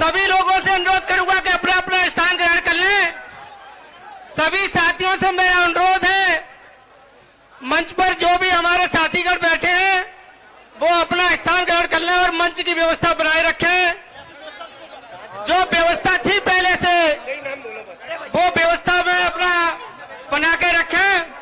सभी लोगों से अनुरोध करूंगा कि अपना अपना स्थान ग्रहण कर लें। सभी साथियों से मेरा अनुरोध है, मंच पर जो भी हमारे साथीगण बैठे हैं वो अपना स्थान ग्रहण कर लें और मंच की व्यवस्था बनाए रखें। जो व्यवस्था थी पहले से वो व्यवस्था में अपना बना के रखें।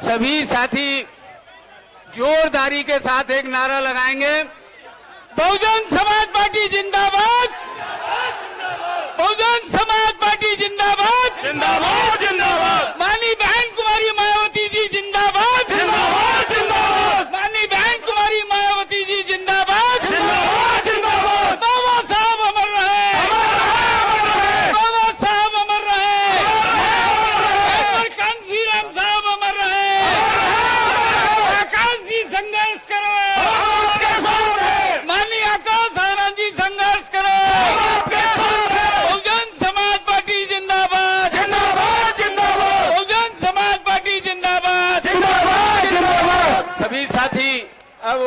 सभी साथी जोरदारी के साथ एक नारा लगाएंगे, बहुजन समाज पार्टी जिंदाबाद, बहुजन समाज पार्टी जिंदाबाद, जिंदाबाद जिंदाबाद, माननीय बहन कुमारी मायावती जी जिंदाबाद, जिंदाबाद जिंदाबाद, माननीय बहन कुमारी मायावती जी जिंदाबाद, जिंदाबाद जिंदाबाद, बाबा साहब अमर रहे, बाबा साहब अमर रहे, कांसी राम साहब अमर रहे, आकाश जी संघर्ष करो, माननीय आकाश आनंद जी संघर्ष करो, बहुजन समाज पार्टी जिंदाबाद, जिंदाबाद जिंदाबाद, बहुजन समाज पार्टी जिंदाबाद, जिंदाबाद जिंदाबाद। सभी साथी, अब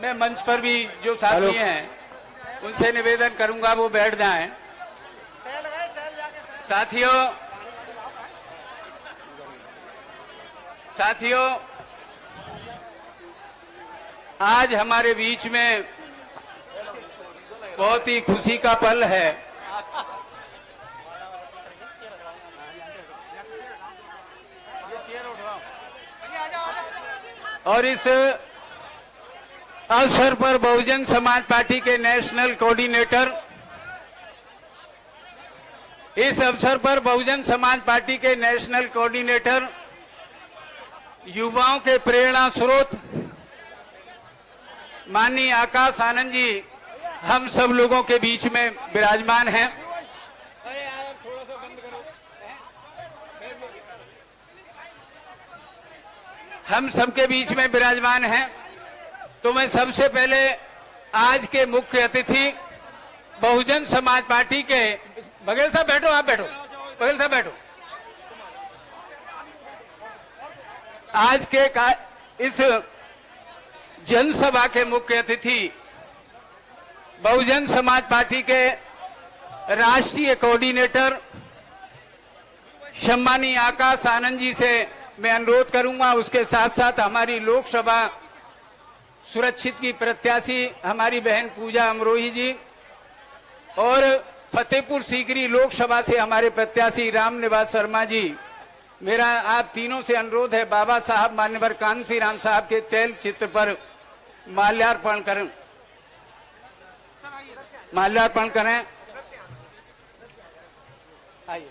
मैं मंच पर भी जो साथी हैं उनसे निवेदन करूंगा वो बैठ जाएं। साथियों, आज हमारे बीच में बहुत ही खुशी का पल है। और इस अवसर पर बहुजन समाज पार्टी के नेशनल कोऑर्डिनेटर, इस अवसर पर बहुजन समाज पार्टी के नेशनल कोऑर्डिनेटर, युवाओं के प्रेरणा स्रोत माननीय आकाश आनंद जी हम सब लोगों के बीच में विराजमान हैं। हम सबके बीच में विराजमान हैं। तो मैं सबसे पहले आज के मुख्य अतिथि बहुजन समाज पार्टी के, बघेल साहब बैठो, आप बैठो, बघेल साहब बैठो। आज के इस जनसभा के मुख्य अतिथि बहुजन समाज पार्टी के राष्ट्रीय कोऑर्डिनेटर सम्मानीय आकाश आनंद जी से मैं अनुरोध करूंगा, उसके साथ साथ हमारी लोकसभा सुरक्षित की प्रत्याशी हमारी बहन पूजा अमरोही जी और फतेहपुर सीकरी लोकसभा से हमारे प्रत्याशी रामनिवास शर्मा जी, मेरा आप तीनों से अनुरोध है, बाबा साहब मान्यवर कांसी राम साहब के तैल चित्र पर माल्यार्पण करें। आइए।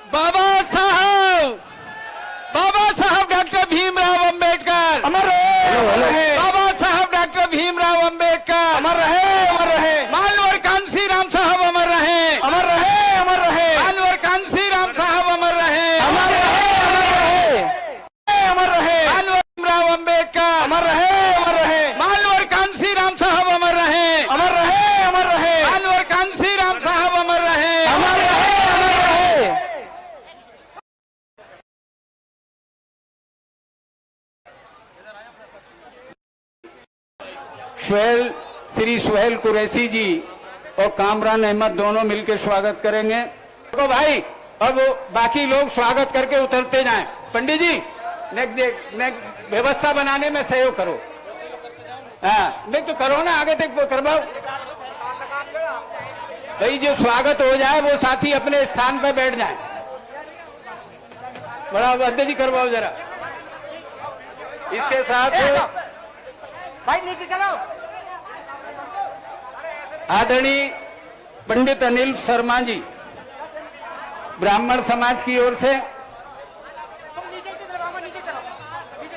बाबा साहब डॉक्टर भीमराव अंबेडकर अमर रहे, बाबा साहब डॉक्टर भीमराव अंबेडकर अमर रहे, अमर रहे, मानवर कांसी राम साहब अमर रहे, अमर रहे, अमर रहे, मानवर कांसी राम साहब अमर रहे, अमर रहे, अमर रहे, मानवर भीमराव अंबेडकर अमर रहे, अमर रहे, मानवर कांसी राम साहब अमर रहे, अमर रहे, अमर रहे, मानवर कांसी राम साहब अमर रहे, अमर रहे, अमर रहे। श्री सुहेल कुरैशी जी और कामरान अहमद दोनों मिलकर स्वागत करेंगे। तो भाई अब बाकी लोग स्वागत करके उतरते जाएं। पंडित जी नेक्स्ट व्यवस्था बनाने में सहयोग करो। हाँ नहीं तो करो ना, आगे तक करवाओ भाई। जो स्वागत हो जाए वो साथी अपने स्थान पर बैठ जाएं। बड़ा अध्यक्ष जी करवाओ जरा। इसके साथ भाई नीचे चलो। आदरणीय पंडित अनिल शर्मा जी ब्राह्मण समाज की ओर से,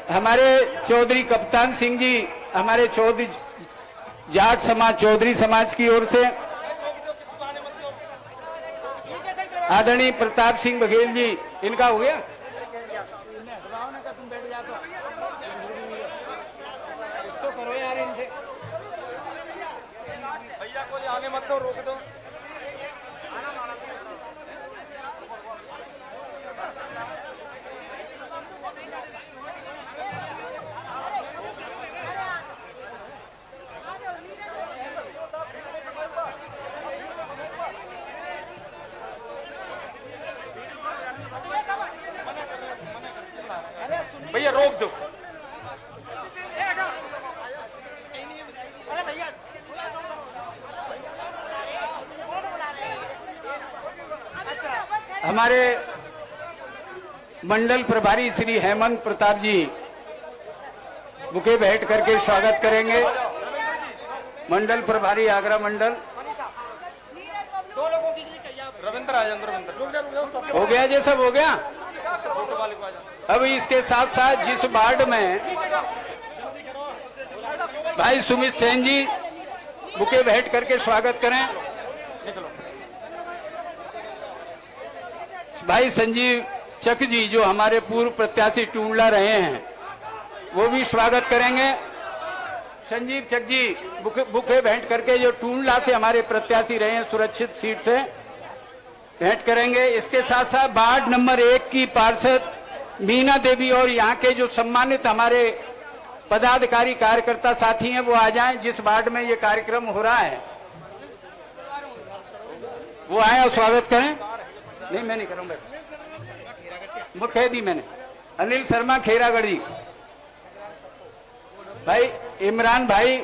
हमारे चौधरी कप्तान सिंह जी हमारे चौधरी जाट समाज चौधरी समाज की ओर से, आदरणीय प्रताप सिंह बघेल जी, इनका हो गया। इसको करो यार इनसे। भैया कोई आने मत दो, रोक दो। भैया रोक दो। हमारे मंडल प्रभारी श्री हेमंत प्रताप जी बुके भेंट करके स्वागत करेंगे। मंडल प्रभारी आगरा मंडल। रविंद्र आ जाओ, रविंद्र हो गया जी, सब हो गया। अब इसके साथ साथ जिस वार्ड में भाई सुमित सेन जी बुके भेंट करके स्वागत करें। भाई संजीव चक जी जो हमारे पूर्व प्रत्याशी टूंडला रहे हैं वो भी स्वागत करेंगे। संजीव चक जी बुके भेंट करके जो टूंडला से हमारे प्रत्याशी रहे हैं सुरक्षित सीट से भेंट करेंगे। इसके साथ साथ वार्ड नंबर 1 की पार्षद मीना देवी और यहाँ के जो सम्मानित हमारे पदाधिकारी कार्यकर्ता साथी हैं वो आ जाएं। जिस वार्ड में ये कार्यक्रम हो रहा है वो आए और स्वागत करें। नहीं मैं नहीं करूंगा, वो कह दी मैंने। अनिल शर्मा खेरागढ़ जी, भाई इमरान भाई,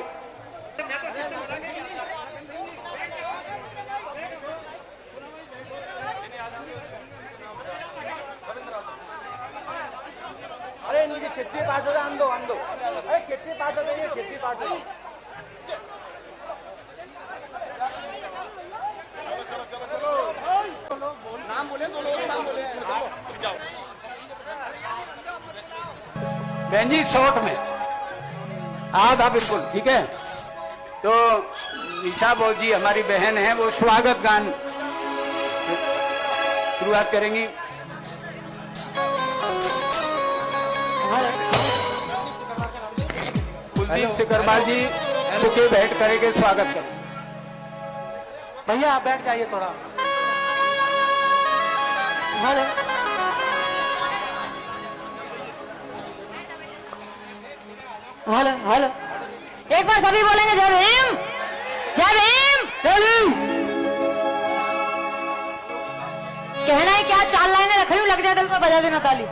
अरे नीचे खिड़की पास हो जाए, अंदो अंदो। अरे खिड़की पास हो जाइए, खिड़की पास हो जाइए। नाम बोले तो लोग नाम बोले। बहन जी शॉर्ट में आधा बिल्कुल ठीक है। तो निशा बो जी हमारी बहन है, वो स्वागत गान शुरुआत करेंगी। कुलदीप सिकरवाल जी बुके भेंट करेंगे, स्वागत करें। भैया आप बैठ जाइए थोड़ा। हेलो हेलो हेलो, एक बार सभी बोलेंगे जय भीम, जय भीम, जय भीम। कहना है क्या, 4 लाइनें रख रही हूं, लग जाए दिल में बजा देना ताली।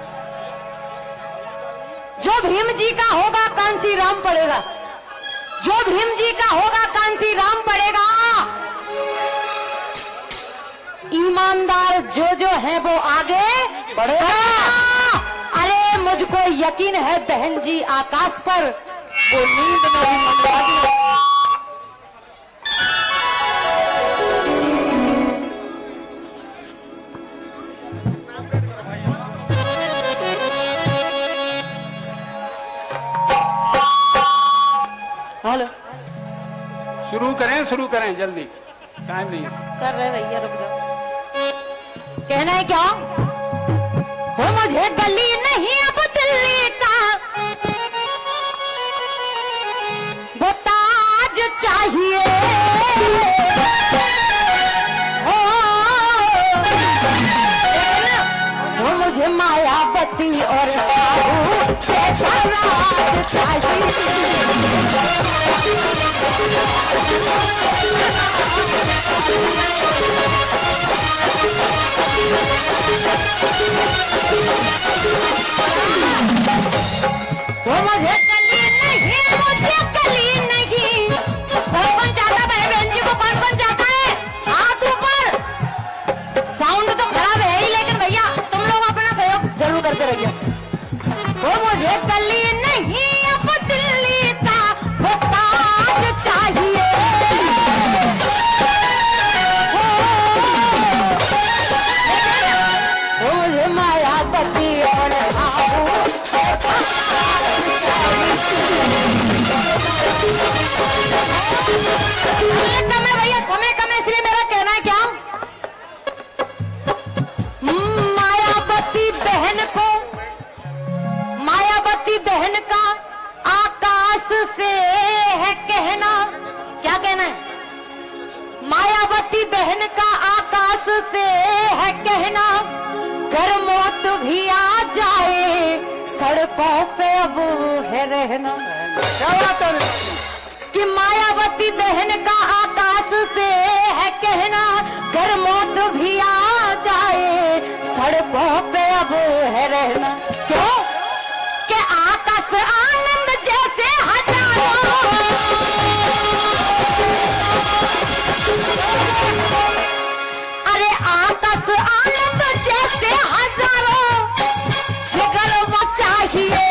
जो भीम जी का होगा कांसी राम पड़ेगा, जो भीम जी का होगा कांसी राम पड़ेगा। ईमानदार जो है वो आगे बढ़ेगा। अरे मुझको यकीन है बहन जी आकाश पर वो नींद में भी मंडरा दी। हेलो, शुरू करें जल्दी, टाइम नहीं कर रहे भैया, रुक जाओ। कहना है क्या, वो मुझे गली नहीं अब दिल्ली का वो ताज चाहिए। वो मुझे मायावती और साहू जैसा राज चाहिए। वो मुझे गली नहीं, मुझे गली नहीं। कौन चाहता है बहन जी को, कौन चाहता है? हाथ ऊपर। साउंड तो खराब है ही, लेकिन भैया तुम लोग अपना सहयोग जरूर करो। करते रहिए। वो मुझे गली नहीं अब दिल्ली का वो ताज चाहिए। वो मुझे मायावती और साहू कम है भैया, समय कम है, इसलिए मेरा कहना है क्या, मायावती बहन का आकाश से है कहना। क्या कहना है? मायावती बहन का आकाश से है कहना, घर मौत भी आ जाए सड़कों पे अब है रहना। क्या बात है? कि मायावती बहन का आकाश से है कहना, घर मौत भी आ जाए सड़कों पे अब है रहना। क्यों? कि आकाश आनंद जैसे हजारों, अरे आकाश आनंद जैसे हजारों जिगर वो चाहिए।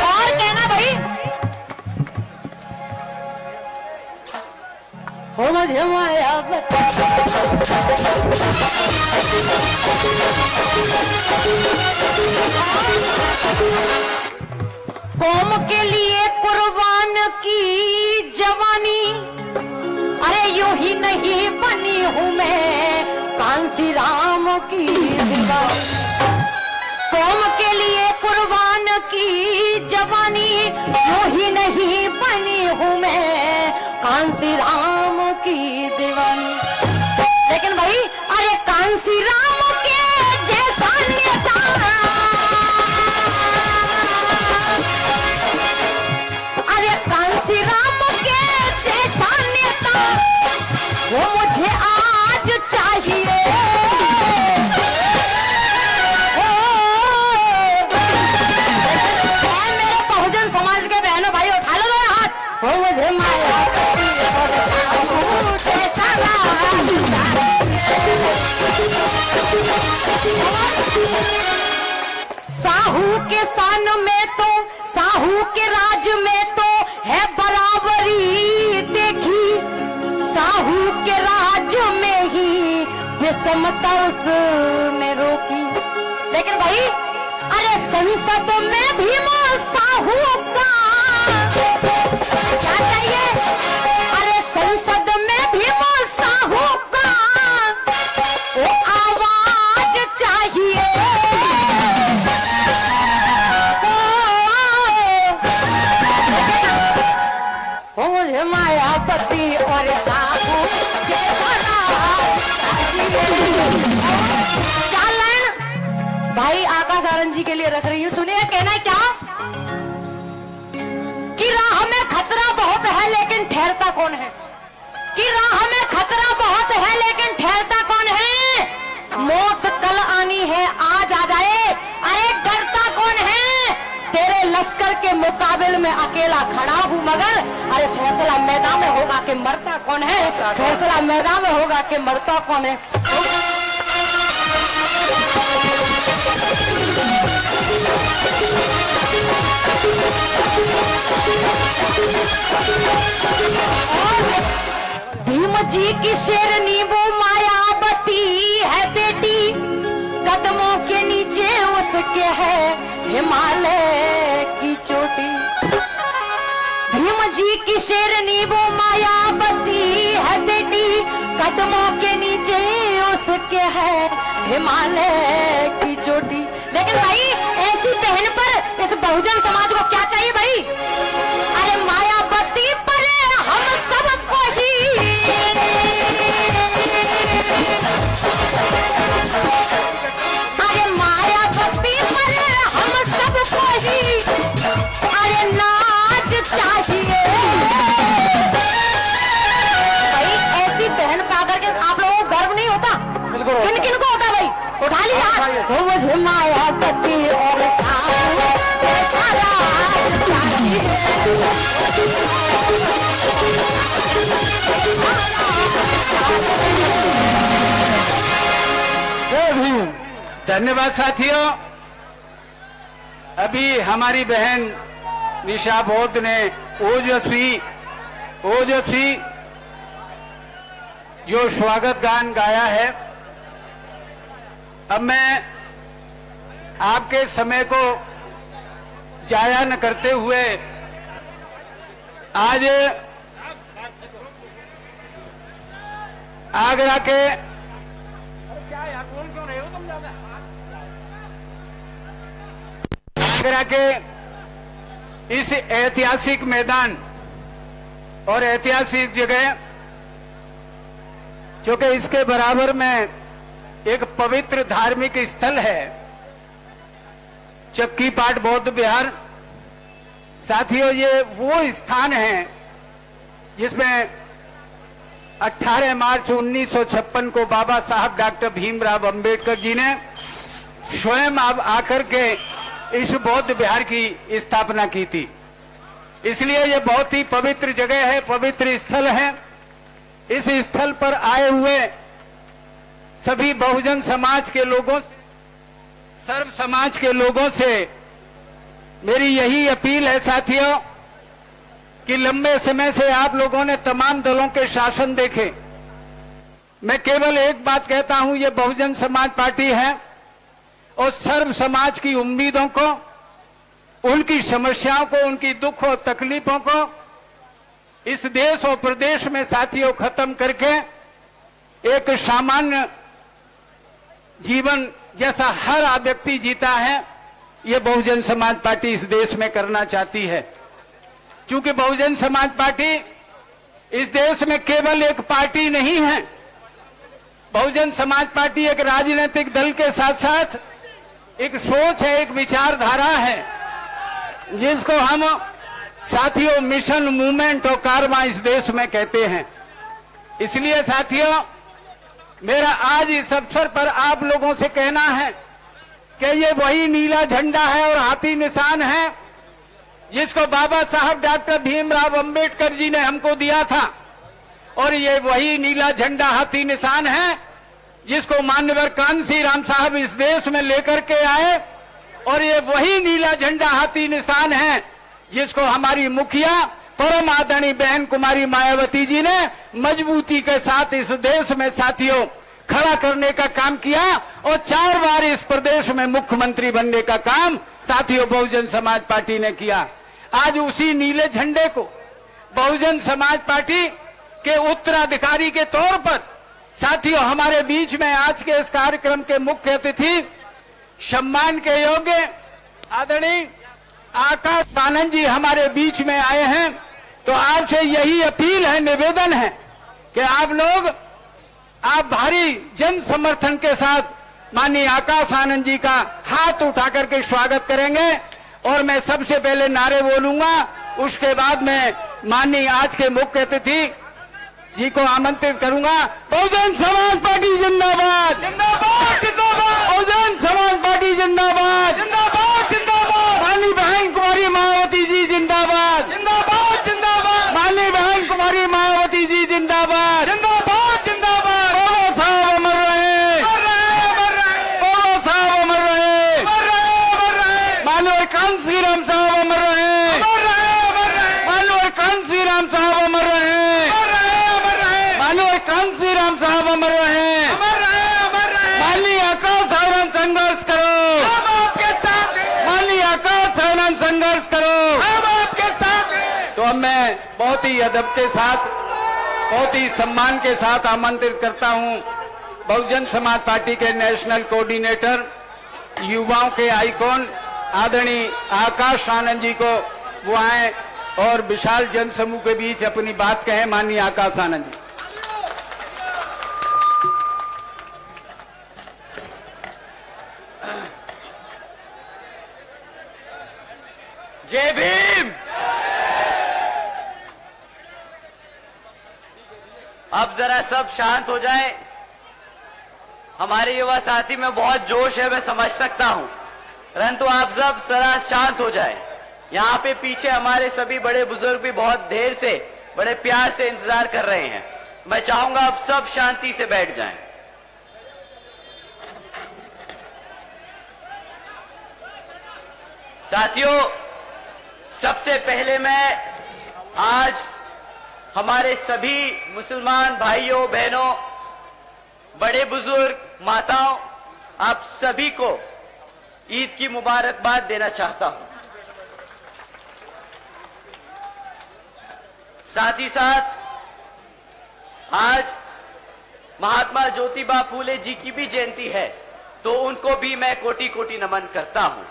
और कहना भाई, वो मुझे मायावती, कौम के लिए कुर्बान की जवानी, अरे यूं ही नहीं बनी हूं मैं कांसी राम की दीवानी। कौम के लिए कुर्बान की जवानी, यूं ही नहीं बनी हूं मैं कांसी राम की दीवानी। लेकिन भाई अरे कांसी राम के जैसा नेता, अरे कांसी राम के जैसा नेता वो मुझे आज चाहिए। मेरे बहुजन समाज के बहनों भाई उठा लो मेरा हाथ, वो मुझे मायावती जैसा साहू के सान में तो, साहू के राज में तो है बराबरी देखी, साहू के राज में ही विषमता उसने रोकी। लेकिन भाई अरे संसद में भी साहू का क्या चाहिए, अरे संसद में भी साहू का वो आवाज चाहिए। वो मुझे मायावती और साहू भाई आकाश आनंद जी के लिए रख रही हूँ। सुनिए कहना है क्या, कि राह में खतरा बहुत है लेकिन ठहरता कौन है, कि राह में खतरा बहुत है लेकिन ठहरता कौन है, मौत कल आनी है आज आ जाए, अरे डरता कौन है, तेरे लश्कर के मुकाबले में अकेला खड़ा हूँ मगर, अरे फैसला मैदान में होगा कि मरता कौन है, फैसला मैदान में होगा कि मरता कौन है। भीम जी की शेरनी वो मायावती है बेटी, कदमों के नीचे उसके है हिमालय की चोटी। भीम जी की शेरनी वो मायावती है बेटी, कदमों के नीचे उसके है हिमालय की चोटी। लेकिन भाई ऐसी बहन पर इस बहुजन समाज को क्या चाहिए भाई, अरे मायावती पर हम सबको ही, अरे मायावती पर हम सबको ही, अरे नाच चाहिए। भाई ऐसी बहन पा करके आप लोगों को गर्व नहीं होता? किन किन को होता भाई? उठा लिया तो मुझे मायावती और सासू जयकारा धन्यवाद साथियों। अभी हमारी बहन निशा बोध ने ओजस्वी जो स्वागत गान गाया है। अब मैं आपके समय को जाया न करते हुए आज आगरा के क्या यार बोल क्यों रहे हो तुम ज्यादा? आगरा के इस ऐतिहासिक मैदान और ऐतिहासिक जगह, क्योंकि इसके बराबर में एक पवित्र धार्मिक स्थल है चक्की पाट बौद्ध विहार। साथियों, ये वो स्थान है जिसमें 18 मार्च 1956 को बाबा साहब डॉक्टर भीमराव अंबेडकर जी ने स्वयं आकर के इस बौद्ध विहार की स्थापना की थी। इसलिए ये बहुत ही पवित्र जगह है, पवित्र स्थल है। इस स्थल पर आए हुए सभी बहुजन समाज के लोगों, सर्व समाज के लोगों से मेरी यही अपील है साथियों कि लंबे समय से आप लोगों ने तमाम दलों के शासन देखे। मैं केवल एक बात कहता हूं, ये बहुजन समाज पार्टी है और सर्व समाज की उम्मीदों को, उनकी समस्याओं को, उनकी दुख और तकलीफों को इस देश और प्रदेश में साथियों खत्म करके एक सामान्य जीवन जैसा हर व्यक्ति जीता है, ये बहुजन समाज पार्टी इस देश में करना चाहती है। क्योंकि बहुजन समाज पार्टी इस देश में केवल एक पार्टी नहीं है। बहुजन समाज पार्टी एक राजनीतिक दल के साथ साथ एक सोच है, एक विचारधारा है, जिसको हम साथियों मिशन, मूवमेंट और कारवां इस देश में कहते हैं। इसलिए साथियों, मेरा आज इस अवसर पर आप लोगों से कहना है कि ये वही नीला झंडा है और हाथी निशान है जिसको बाबा साहब डॉक्टर भीमराव अंबेडकर जी ने हमको दिया था, और ये वही नीला झंडा हाथी निशान है जिसको माननीय कान्सी राम साहब इस देश में लेकर के आए, और ये वही नीला झंडा हाथी निशान है जिसको हमारी मुखिया परम आदरणीय बहन कुमारी मायावती जी ने मजबूती के साथ इस देश में साथियों खड़ा करने का काम किया, और 4 बार इस प्रदेश में मुख्यमंत्री बनने का काम साथियों बहुजन समाज पार्टी ने किया। आज उसी नीले झंडे को बहुजन समाज पार्टी के उत्तराधिकारी के तौर पर साथियों हमारे बीच में आज के इस कार्यक्रम के मुख्य अतिथि, सम्मान के योग्य आदरणीय आकाश आनंद जी हमारे बीच में आए हैं। तो आपसे यही अपील है, निवेदन है कि आप लोग भारी जन समर्थन के साथ माननीय आकाश आनंद जी का हाथ उठा करके स्वागत करेंगे। और मैं सबसे पहले नारे बोलूंगा, उसके बाद में माननीय आज के मुख्य अतिथि जी को आमंत्रित करूंगा। बहुजन समाज पार्टी जिंदाबाद, जिंदाबाद, जिंदाबाद। बहुजन समाज पार्टी जिंदाबाद, जिंदाबाद, जिंदाबाद। माननीय बहन कुमारी मायावती जी जिंदाबाद, जिंदाबाद, जिंदाबाद। माननीय बहन कुमारी मायावती जी जिंदाबाद, जिंदाबाद, जिंदाबाद। बाबा साहब अमर रहे, बाबा साहब अमर रहे, माननीय कान्सी राम साहब अमर रहे, माननीय कान्सी राम साहब अमर रहे, माननीय कान्सी राम साहब अमर रहे, माननीय आकाश आनंद संघर्ष करो, हम आपके साथ हैं। माननीय आकाश आनंद संघर्ष करो, हम आपके साथ हैं। तो अब मैं बहुत ही अदब के साथ, बहुत ही सम्मान के साथ आमंत्रित करता हूं बहुजन समाज पार्टी के नेशनल कोऑर्डिनेटर, युवाओं के आइकॉन आदरणीय आकाश आनंद जी को वो आए और विशाल जन समूह के बीच अपनी बात कहें। माननीय आकाश आनंद जी। जय भीम। अब जरा सब शांत हो जाए। हमारे युवा साथी में बहुत जोश है, मैं समझ सकता हूं, परंतु आप सब जरा शांत हो जाएं। यहाँ पे पीछे हमारे सभी बड़े बुजुर्ग भी बहुत देर से बड़े प्यार से इंतजार कर रहे हैं। मैं चाहूंगा आप सब शांति से बैठ जाएं। साथियों, सबसे पहले मैं आज हमारे सभी मुसलमान भाइयों बहनों, बड़े बुजुर्ग, माताओं, आप सभी को ईद की मुबारकबाद देना चाहता हूं। साथ ही साथ आज महात्मा ज्योतिबा फूले जी की भी जयंती है, तो उनको भी मैं कोटि कोटि नमन करता हूं।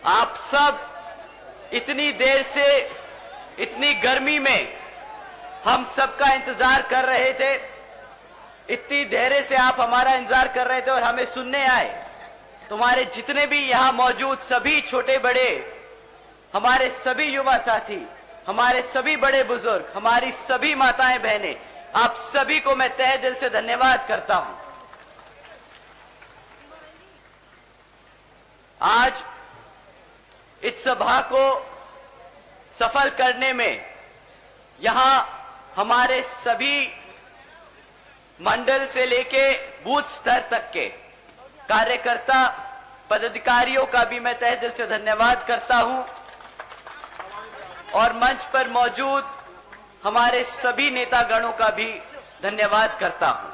आप सब इतनी देर से, इतनी गर्मी में हम सबका इंतजार कर रहे थे, इतनी देर से आप हमारा इंतजार कर रहे थे और हमें सुनने आए। तुम्हारे जितने भी यहां मौजूद सभी छोटे बड़े, हमारे सभी युवा साथी, हमारे सभी बड़े बुजुर्ग, हमारी सभी माताएं बहनें, आप सभी को मैं तहे दिल से धन्यवाद करता हूं। आज इस सभा को सफल करने में यहां हमारे सभी मंडल से लेके बूथ स्तर तक के कार्यकर्ता पदाधिकारियों का भी मैं तहे दिल से धन्यवाद करता हूं और मंच पर मौजूद हमारे सभी नेतागणों का भी धन्यवाद करता हूं।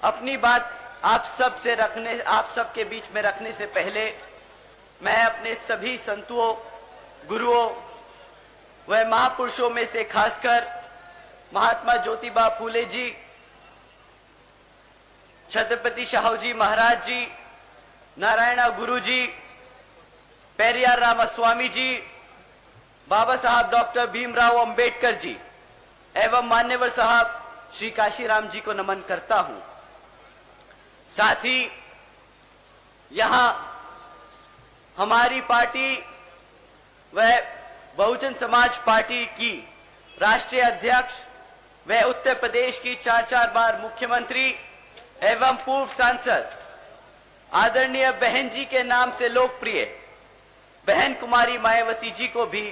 अपनी बात आप सबके बीच में रखने से पहले मैं अपने सभी संतों, गुरुओं व महापुरुषों में से खासकर महात्मा ज्योतिबा फूले जी, छत्रपति शाहू जी महाराज जी, नारायणा गुरु जी, पेरियार रामास्वामी जी, बाबा साहब डॉक्टर भीमराव अंबेडकर जी एवं मान्यवर साहब श्री काशीराम जी को नमन करता हूं। साथ ही यहां हमारी पार्टी व बहुजन समाज पार्टी की राष्ट्रीय अध्यक्ष व उत्तर प्रदेश की 4 बार मुख्यमंत्री एवं पूर्व सांसद आदरणीय बहन जी के नाम से लोकप्रिय बहन कुमारी मायावती जी को भी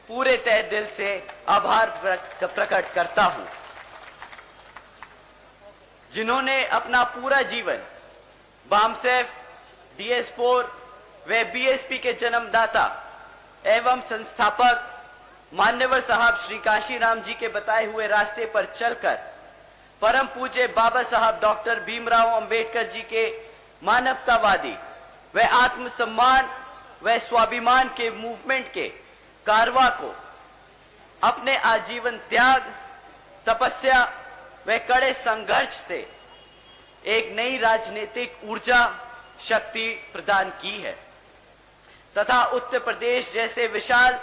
पूरे तहे दिल से आभार प्रकट करता हूं, जिन्होंने अपना पूरा जीवन बामसेफ, DS4 व BSP के जन्मदाता एवं संस्थापक मान्यवर साहब श्री काशीराम जी के बताए हुए रास्ते पर चलकर परम पूज्य बाबा साहब डॉक्टर भीमराव अंबेडकर जी के मानवतावादी व आत्मसम्मान व स्वाभिमान के मूवमेंट के कारवा को अपने आजीवन त्याग, तपस्या व कड़े संघर्ष से एक नई राजनीतिक ऊर्जा शक्ति प्रदान की है तथा उत्तर प्रदेश जैसे विशाल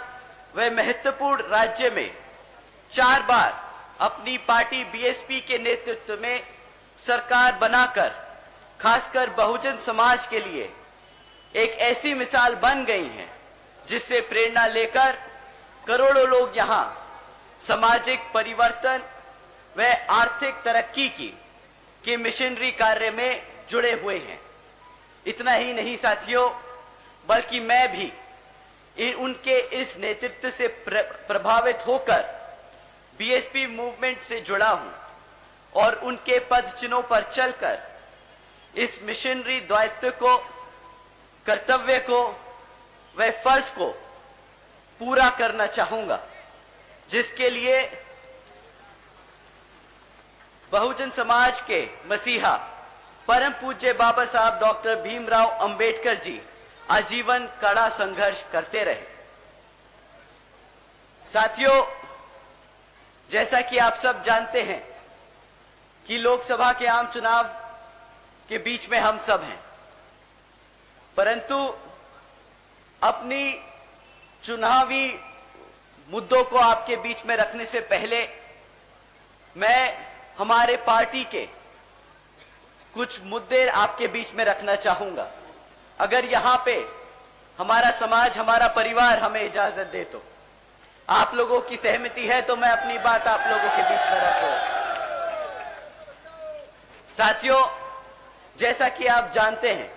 व महत्वपूर्ण राज्य में 4 बार अपनी पार्टी BSP के नेतृत्व में सरकार बनाकर खासकर बहुजन समाज के लिए एक ऐसी मिसाल बन गई है जिससे प्रेरणा लेकर करोड़ों लोग यहां सामाजिक परिवर्तन व आर्थिक तरक्की की मिशनरी कार्य में जुड़े हुए हैं। इतना ही नहीं साथियों, बल्कि मैं भी उनके इस नेतृत्व से प्रभावित होकर BSP मूवमेंट से जुड़ा हूं और उनके पद चिन्हों पर चलकर इस मिशनरी दायित्व को, कर्तव्य को व फर्ज को पूरा करना चाहूंगा, जिसके लिए बहुजन समाज के मसीहा परम पूज्य बाबा साहब डॉक्टर भीमराव अंबेडकर जी आजीवन कड़ा संघर्ष करते रहे। साथियों, जैसा कि आप सब जानते हैं कि लोकसभा के आम चुनाव के बीच में हम सब हैं, परंतु अपनी चुनावी मुद्दों को आपके बीच में रखने से पहले मैं हमारे पार्टी के कुछ मुद्दे आपके बीच में रखना चाहूंगा। अगर यहां पे हमारा समाज, हमारा परिवार हमें इजाजत दे तो आप लोगों की सहमति है तो मैं अपनी बात आप लोगों के बीच में रखूं। साथियों, जैसा कि आप जानते हैं,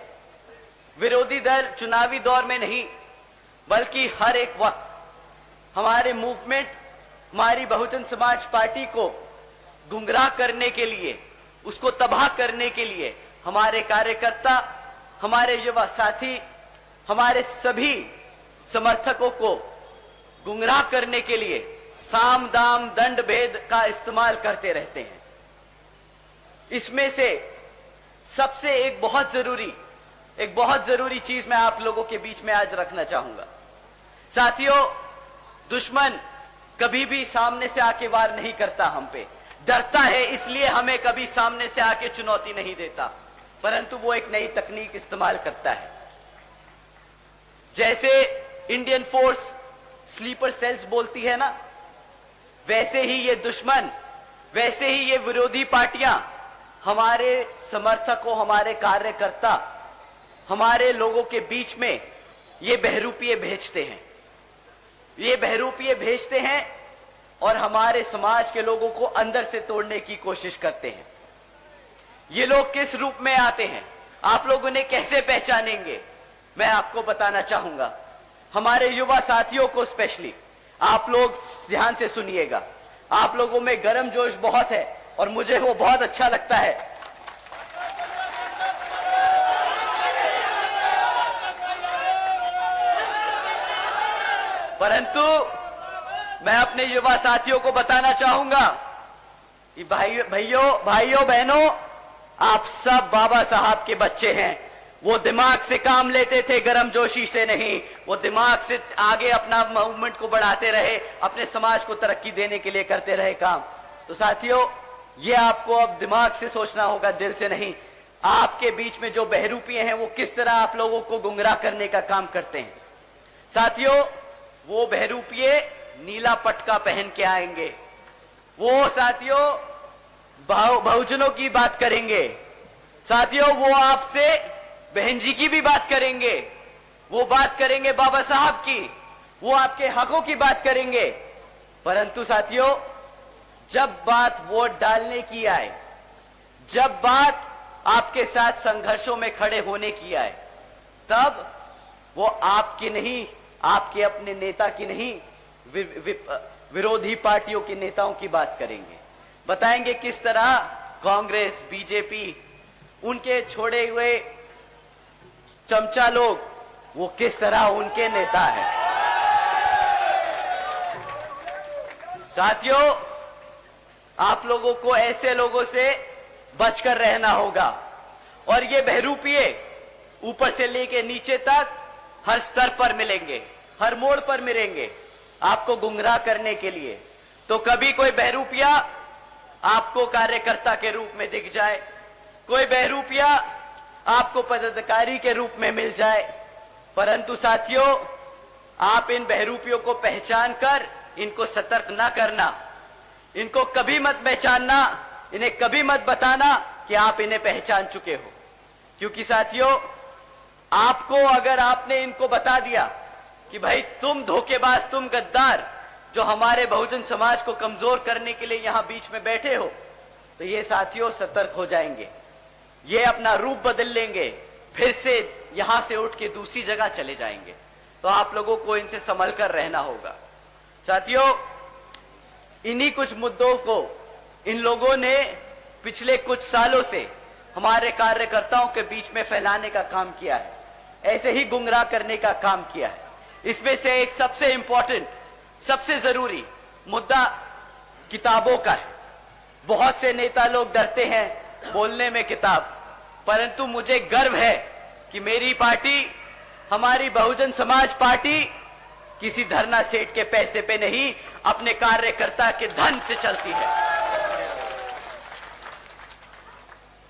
विरोधी दल चुनावी दौर में नहीं बल्कि हर एक वक्त हमारे मूवमेंट, हमारी बहुजन समाज पार्टी को गुमराह करने के लिए, उसको तबाह करने के लिए हमारे कार्यकर्ता, हमारे युवा साथी, हमारे सभी समर्थकों को गुमराह करने के लिए साम दाम दंड भेद का इस्तेमाल करते रहते हैं। इसमें से सबसे एक बहुत जरूरी चीज मैं आप लोगों के बीच में आज रखना चाहूंगा। साथियों, दुश्मन कभी भी सामने से आके वार नहीं करता, हम पे डरता है, इसलिए हमें कभी सामने से आके चुनौती नहीं देता, परंतु वो एक नई तकनीक इस्तेमाल करता है। जैसे इंडियन फोर्स स्लीपर सेल्स बोलती है ना, वैसे ही ये दुश्मन, वैसे ही ये विरोधी पार्टियां हमारे समर्थकों, हमारे कार्यकर्ता, हमारे लोगों के बीच में ये बहरूपिये भेजते हैं। ये बहरूपिये भेजते हैं और हमारे समाज के लोगों को अंदर से तोड़ने की कोशिश करते हैं। ये लोग किस रूप में आते हैं, आप लोग उन्हें कैसे पहचानेंगे, मैं आपको बताना चाहूंगा। हमारे युवा साथियों को स्पेशली आप लोग ध्यान से सुनिएगा। आप लोगों में गर्म जोश बहुत है और मुझे वो बहुत अच्छा लगता है। परंतु मैं अपने युवा साथियों को बताना चाहूंगा कि भाइयों बहनों, आप सब बाबा साहब के बच्चे हैं। वो दिमाग से काम लेते थे, गर्मजोशी से नहीं। वो दिमाग से आगे अपना मूवमेंट को बढ़ाते रहे, अपने समाज को तरक्की देने के लिए करते रहे काम। तो साथियों, ये आपको अब दिमाग से सोचना होगा, दिल से नहीं। आपके बीच में जो बहरूपिये हैं वो किस तरह आप लोगों को गुमराह करने का काम करते हैं। साथियों, वो बहरूपिये नीला पटका पहन के आएंगे। वो साथियों बहुजनों की बात करेंगे। साथियों, वो आपसे बहन जी की भी बात करेंगे, वो बात करेंगे बाबा साहब की, वो आपके हकों की बात करेंगे। परंतु साथियों, जब बात वोट डालने की आए, जब बात आपके साथ संघर्षों में खड़े होने की आए, तब वो आपकी नहीं, आपके अपने नेता की नहीं, विरोधी पार्टियों के नेताओं की बात करेंगे। बताएंगे किस तरह कांग्रेस, बीजेपी, उनके छोड़े हुए चमचा लोग, वो किस तरह उनके नेता हैं। साथियों, आप लोगों को ऐसे लोगों से बचकर रहना होगा। और ये बहरूपिये ऊपर से लेके नीचे तक हर स्तर पर मिलेंगे, हर मोड़ पर मिलेंगे आपको गुमराह करने के लिए। तो कभी कोई बहरूपिया आपको कार्यकर्ता के रूप में दिख जाए, कोई बहरूपिया आपको पदाधिकारी के रूप में मिल जाए। परंतु साथियों, आप इन बहरूपियों को पहचान कर इनको सतर्क ना करना, इनको कभी मत पहचानना, इन्हें कभी मत बताना कि आप इन्हें पहचान चुके हो। क्योंकि साथियों, आपको अगर आपने इनको बता दिया कि भाई तुम धोखेबाज, तुम गद्दार, जो हमारे बहुजन समाज को कमजोर करने के लिए यहां बीच में बैठे हो, तो ये साथियों सतर्क हो जाएंगे, ये अपना रूप बदल लेंगे, फिर से यहां से उठ के दूसरी जगह चले जाएंगे। तो आप लोगों को इनसे संभल कर रहना होगा। साथियों, इन्हीं कुछ मुद्दों को इन लोगों ने पिछले कुछ सालों से हमारे कार्यकर्ताओं के बीच में फैलाने का काम किया है, ऐसे ही गुमराह करने का काम किया है। इसमें से एक सबसे इंपॉर्टेंट, सबसे जरूरी मुद्दा किताबों का है। बहुत से नेता लोग डरते हैं बोलने में किताब, परंतु मुझे गर्व है कि मेरी पार्टी, हमारी बहुजन समाज पार्टी किसी धरना सेठ के पैसे पे नहीं, अपने कार्यकर्ता के धन से चलती है।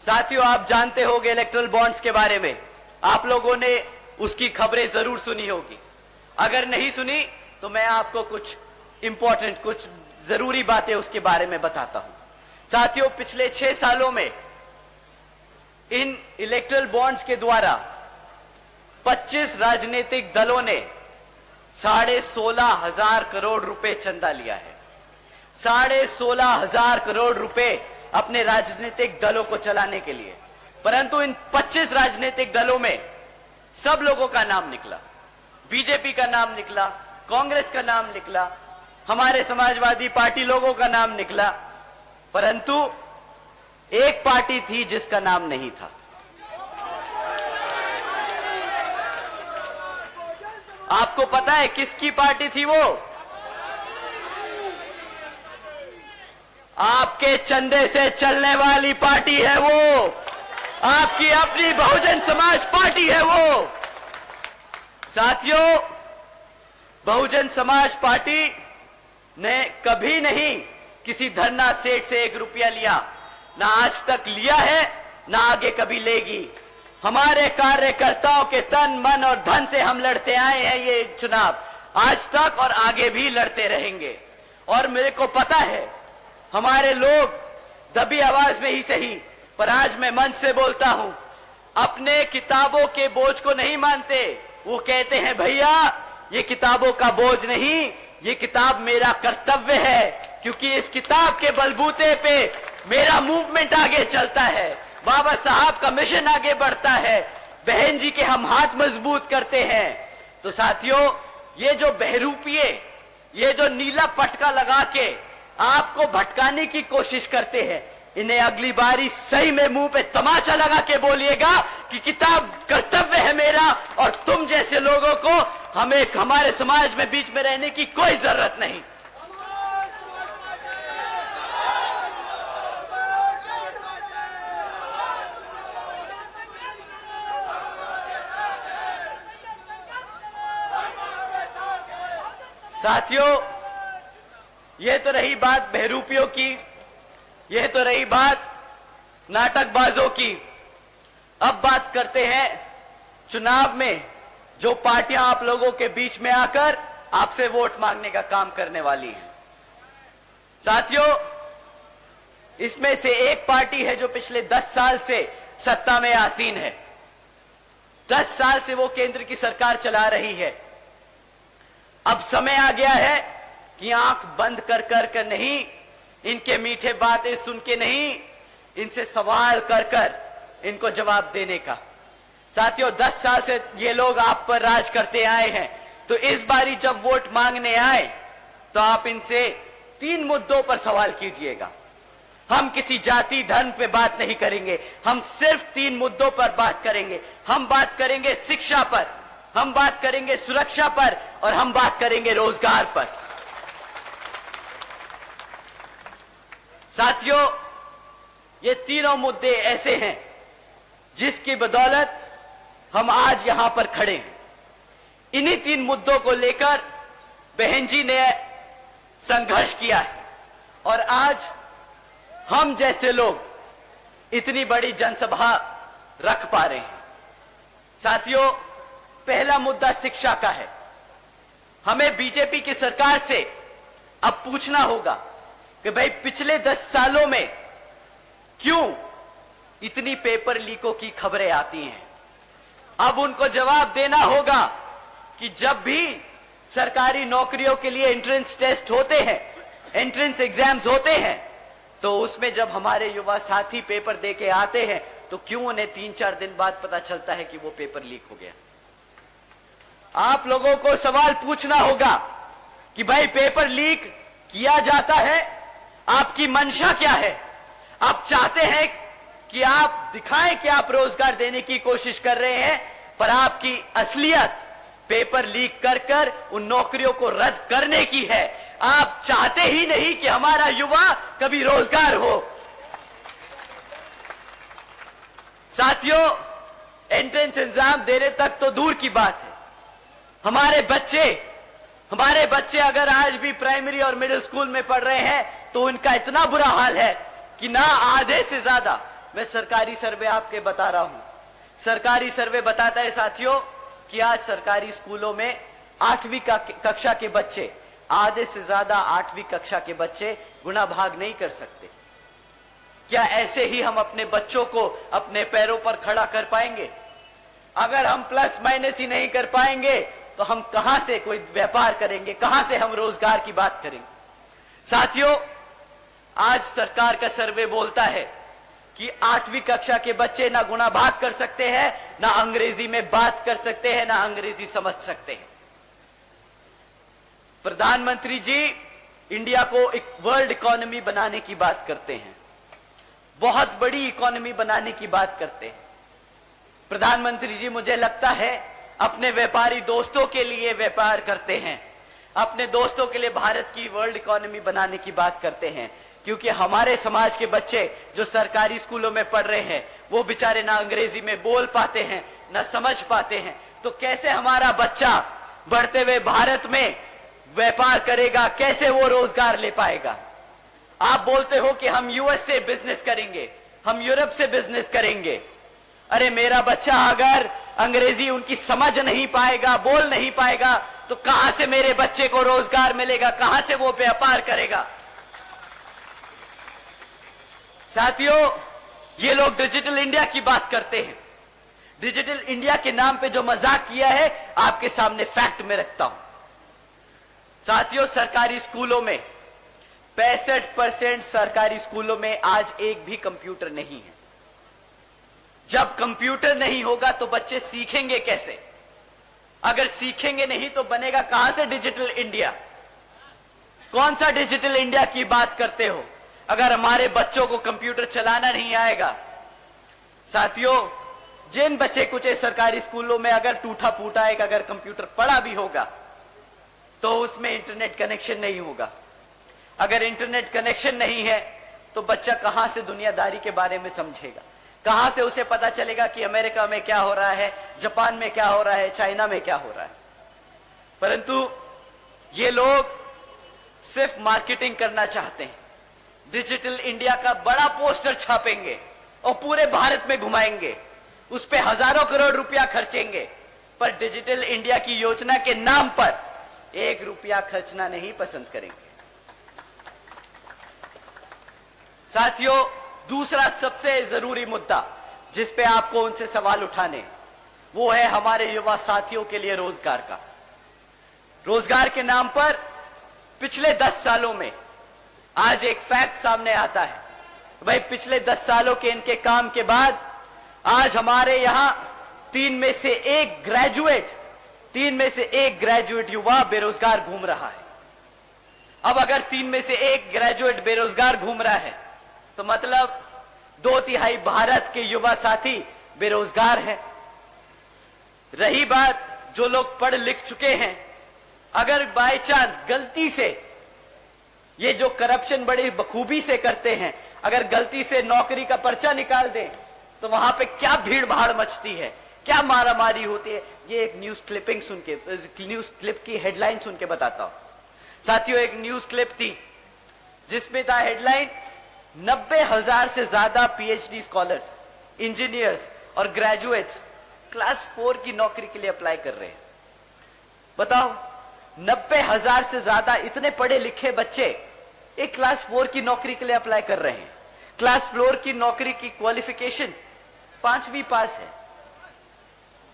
साथियों, आप जानते होंगे इलेक्टोरल बॉन्ड्स के बारे में, आप लोगों ने उसकी खबरें जरूर सुनी होगी। अगर नहीं सुनी तो मैं आपको कुछ इंपॉर्टेंट, कुछ जरूरी बातें उसके बारे में बताता हूं। साथियों, पिछले 6 सालों में इन इलेक्टोरल बॉन्ड्स के द्वारा 25 राजनीतिक दलों ने 16,500 करोड़ रुपए चंदा लिया है। 16,500 करोड़ रुपए अपने राजनीतिक दलों को चलाने के लिए। परंतु इन 25 राजनीतिक दलों में सब लोगों का नाम निकला, बीजेपी का नाम निकला, कांग्रेस का नाम निकला, हमारे समाजवादी पार्टी लोगों का नाम निकला, परंतु एक पार्टी थी जिसका नाम नहीं था। आपको पता है किसकी पार्टी थी वो? आपके चंदे से चलने वाली पार्टी है वो, आपकी अपनी बहुजन समाज पार्टी है वो। साथियों, बहुजन समाज पार्टी ने कभी नहीं किसी धरना सेठ से 1 रुपया लिया, ना आज तक लिया है, ना आगे कभी लेगी। हमारे कार्यकर्ताओं के तन मन और धन से हम लड़ते आए हैं ये चुनाव, आज तक और आगे भी लड़ते रहेंगे। और मेरे को पता है हमारे लोग दबी आवाज में ही सही, पर आज मैं मन से बोलता हूं, अपने किताबों के बोझ को नहीं मानते। वो कहते हैं भैया ये किताबों का बोझ नहीं, ये किताब मेरा कर्तव्य है, क्योंकि इस किताब के बलबूते पे मेरा मूवमेंट आगे चलता है, बाबा साहब का मिशन आगे बढ़ता है, बहन जी के हम हाथ मजबूत करते हैं। तो साथियों, ये जो बहरूपिये, ये जो नीला पटका लगा के आपको भटकाने की कोशिश करते हैं, इन्हें अगली बारी सही में मुंह पे तमाचा लगा के बोलिएगा कि किताब कर्तव्य है मेरा, और तुम जैसे लोगों को हमें हमारे समाज में बीच में रहने की कोई जरूरत नहीं। साथियों, यह तो रही बात बहरूपियों की, यह तो रही बात नाटकबाजों की। अब बात करते हैं चुनाव में जो पार्टियां आप लोगों के बीच में आकर आपसे वोट मांगने का काम करने वाली हैं। साथियों, इसमें से एक पार्टी है जो पिछले 10 साल से सत्ता में आसीन है, 10 साल से वो केंद्र की सरकार चला रही है। अब समय आ गया है कि आंख बंद कर नहीं, इनके मीठे बातें सुन के नहीं, इनसे सवाल कर इनको जवाब देने का। साथियों, 10 साल से ये लोग आप पर राज करते आए हैं, तो इस बारी जब वोट मांगने आए तो आप इनसे 3 मुद्दों पर सवाल कीजिएगा। हम किसी जाति धर्म पे बात नहीं करेंगे, हम सिर्फ 3 मुद्दों पर बात करेंगे। हम बात करेंगे शिक्षा पर, हम बात करेंगे सुरक्षा पर, और हम बात करेंगे रोजगार पर। साथियों, ये तीनों मुद्दे ऐसे हैं जिसकी बदौलत हम आज यहां पर खड़े हैं। इन्हीं 3 मुद्दों को लेकर बहन जी ने संघर्ष किया है, और आज हम जैसे लोग इतनी बड़ी जनसभा रख पा रहे हैं। साथियों, पहला मुद्दा शिक्षा का है। हमें बीजेपी की सरकार से अब पूछना होगा कि भाई पिछले 10 सालों में क्यों इतनी पेपर लीकों की खबरें आती हैं। अब उनको जवाब देना होगा कि जब भी सरकारी नौकरियों के लिए एंट्रेंस टेस्ट होते हैं, एंट्रेंस एग्जाम्स होते हैं, तो उसमें जब हमारे युवा साथी पेपर दे के आते हैं तो क्यों उन्हें 3-4 दिन बाद पता चलता है कि वो पेपर लीक हो गया। आप लोगों को सवाल पूछना होगा कि भाई पेपर लीक किया जाता है, आपकी मंशा क्या है? आप चाहते हैं कि आप दिखाएं कि आप रोजगार देने की कोशिश कर रहे हैं, पर आपकी असलियत पेपर लीक कर उन नौकरियों को रद्द करने की है। आप चाहते ही नहीं कि हमारा युवा कभी रोजगार हो। साथियों, एंट्रेंस एग्जाम देने तक तो दूर की बात है, हमारे बच्चे अगर आज भी प्राइमरी और मिडिल स्कूल में पढ़ रहे हैं तो उनका इतना बुरा हाल है कि ना आधे से ज्यादा, मैं सरकारी सर्वे आपके बता रहा हूं, सरकारी सर्वे बताता है साथियों कि आज सरकारी स्कूलों में 8वीं कक्षा के बच्चे, आधे से ज्यादा 8वीं कक्षा के बच्चे गुणा भाग नहीं कर सकते। क्या ऐसे ही हम अपने बच्चों को अपने पैरों पर खड़ा कर पाएंगे? अगर हम प्लस माइनस ही नहीं कर पाएंगे तो हम कहां से कोई व्यापार करेंगे, कहां से हम रोजगार की बात करेंगे। साथियों, आज सरकार का सर्वे बोलता है कि 8वीं कक्षा के बच्चे ना गुणा भाग कर सकते हैं, ना अंग्रेजी में बात कर सकते हैं, ना अंग्रेजी समझ सकते हैं। प्रधानमंत्री जी इंडिया को एक वर्ल्ड इकोनॉमी बनाने की बात करते हैं, बहुत बड़ी इकोनॉमी बनाने की बात करते हैं। प्रधानमंत्री जी मुझे लगता है अपने व्यापारी दोस्तों के लिए व्यापार करते हैं, अपने दोस्तों के लिए भारत की वर्ल्ड इकोनॉमी बनाने की बात करते हैं, क्योंकि हमारे समाज के बच्चे जो सरकारी स्कूलों में पढ़ रहे हैं वो बेचारे ना अंग्रेजी में बोल पाते हैं, ना समझ पाते हैं। तो कैसे हमारा बच्चा बढ़ते हुए भारत में व्यापार करेगा, कैसे वो रोजगार ले पाएगा। आप बोलते हो कि हम यूएस से बिजनेस करेंगे, हम यूरोप से बिजनेस करेंगे। अरे मेरा बच्चा अगर अंग्रेजी उनकी समझ नहीं पाएगा, बोल नहीं पाएगा, तो कहां से मेरे बच्चे को रोजगार मिलेगा, कहां से वो व्यापार करेगा। साथियों, ये लोग डिजिटल इंडिया की बात करते हैं। डिजिटल इंडिया के नाम पे जो मजाक किया है आपके सामने फैक्ट में रखता हूं। साथियों, सरकारी स्कूलों में 65% सरकारी स्कूलों में आज एक भी कंप्यूटर नहीं है। जब कंप्यूटर नहीं होगा तो बच्चे सीखेंगे कैसे? अगर सीखेंगे नहीं तो बनेगा कहां से डिजिटल इंडिया? कौन सा डिजिटल इंडिया की बात करते हो अगर हमारे बच्चों को कंप्यूटर चलाना नहीं आएगा? साथियों, जिन बच्चे कुछ सरकारी स्कूलों में अगर टूटा फूटा एक अगर कंप्यूटर पड़ा भी होगा तो उसमें इंटरनेट कनेक्शन नहीं होगा। अगर इंटरनेट कनेक्शन नहीं है तो बच्चा कहां से दुनियादारी के बारे में समझेगा, कहां से उसे पता चलेगा कि अमेरिका में क्या हो रहा है, जापान में क्या हो रहा है, चाइना में क्या हो रहा है। परंतु ये लोग सिर्फ मार्केटिंग करना चाहते हैं। डिजिटल इंडिया का बड़ा पोस्टर छापेंगे और पूरे भारत में घुमाएंगे, उस पे हजारों करोड़ रुपया खर्चेंगे, पर डिजिटल इंडिया की योजना के नाम पर 1 रुपया खर्चना नहीं पसंद करेंगे। साथियों, दूसरा सबसे जरूरी मुद्दा जिस पे आपको उनसे सवाल उठाने, वो है हमारे युवा साथियों के लिए रोजगार का। रोजगार के नाम पर पिछले 10 सालों में आज एक फैक्ट सामने आता है। भाई, पिछले 10 सालों के इनके काम के बाद आज हमारे यहां 3 में से 1 ग्रेजुएट युवा बेरोजगार घूम रहा है। अब अगर 3 में से 1 ग्रेजुएट बेरोजगार घूम रहा है तो मतलब 2/3 भारत के युवा साथी बेरोजगार हैं। रही बात जो लोग पढ़ लिख चुके हैं, अगर बाय चांस गलती से ये जो करप्शन बड़ी बखूबी से करते हैं, अगर गलती से नौकरी का पर्चा निकाल दें तो वहां पे क्या भीड़ भाड़ मचती है, क्या मारामारी होती है। ये एक न्यूज क्लिप की हेडलाइन सुन के बताता हूं। साथियों, एक न्यूज क्लिप थी जिसमें था हेडलाइन 90,000 से ज्यादा पीएचडी स्कॉलर्स, इंजीनियर्स और ग्रेजुएट्स क्लास 4 की नौकरी के लिए अप्लाई कर रहे हैं। बताओ, 90,000 से ज्यादा इतने पढ़े लिखे बच्चे एक क्लास 4 की नौकरी के लिए अप्लाई कर रहे हैं। क्लास 4 की नौकरी की क्वालिफिकेशन 5वीं पास है।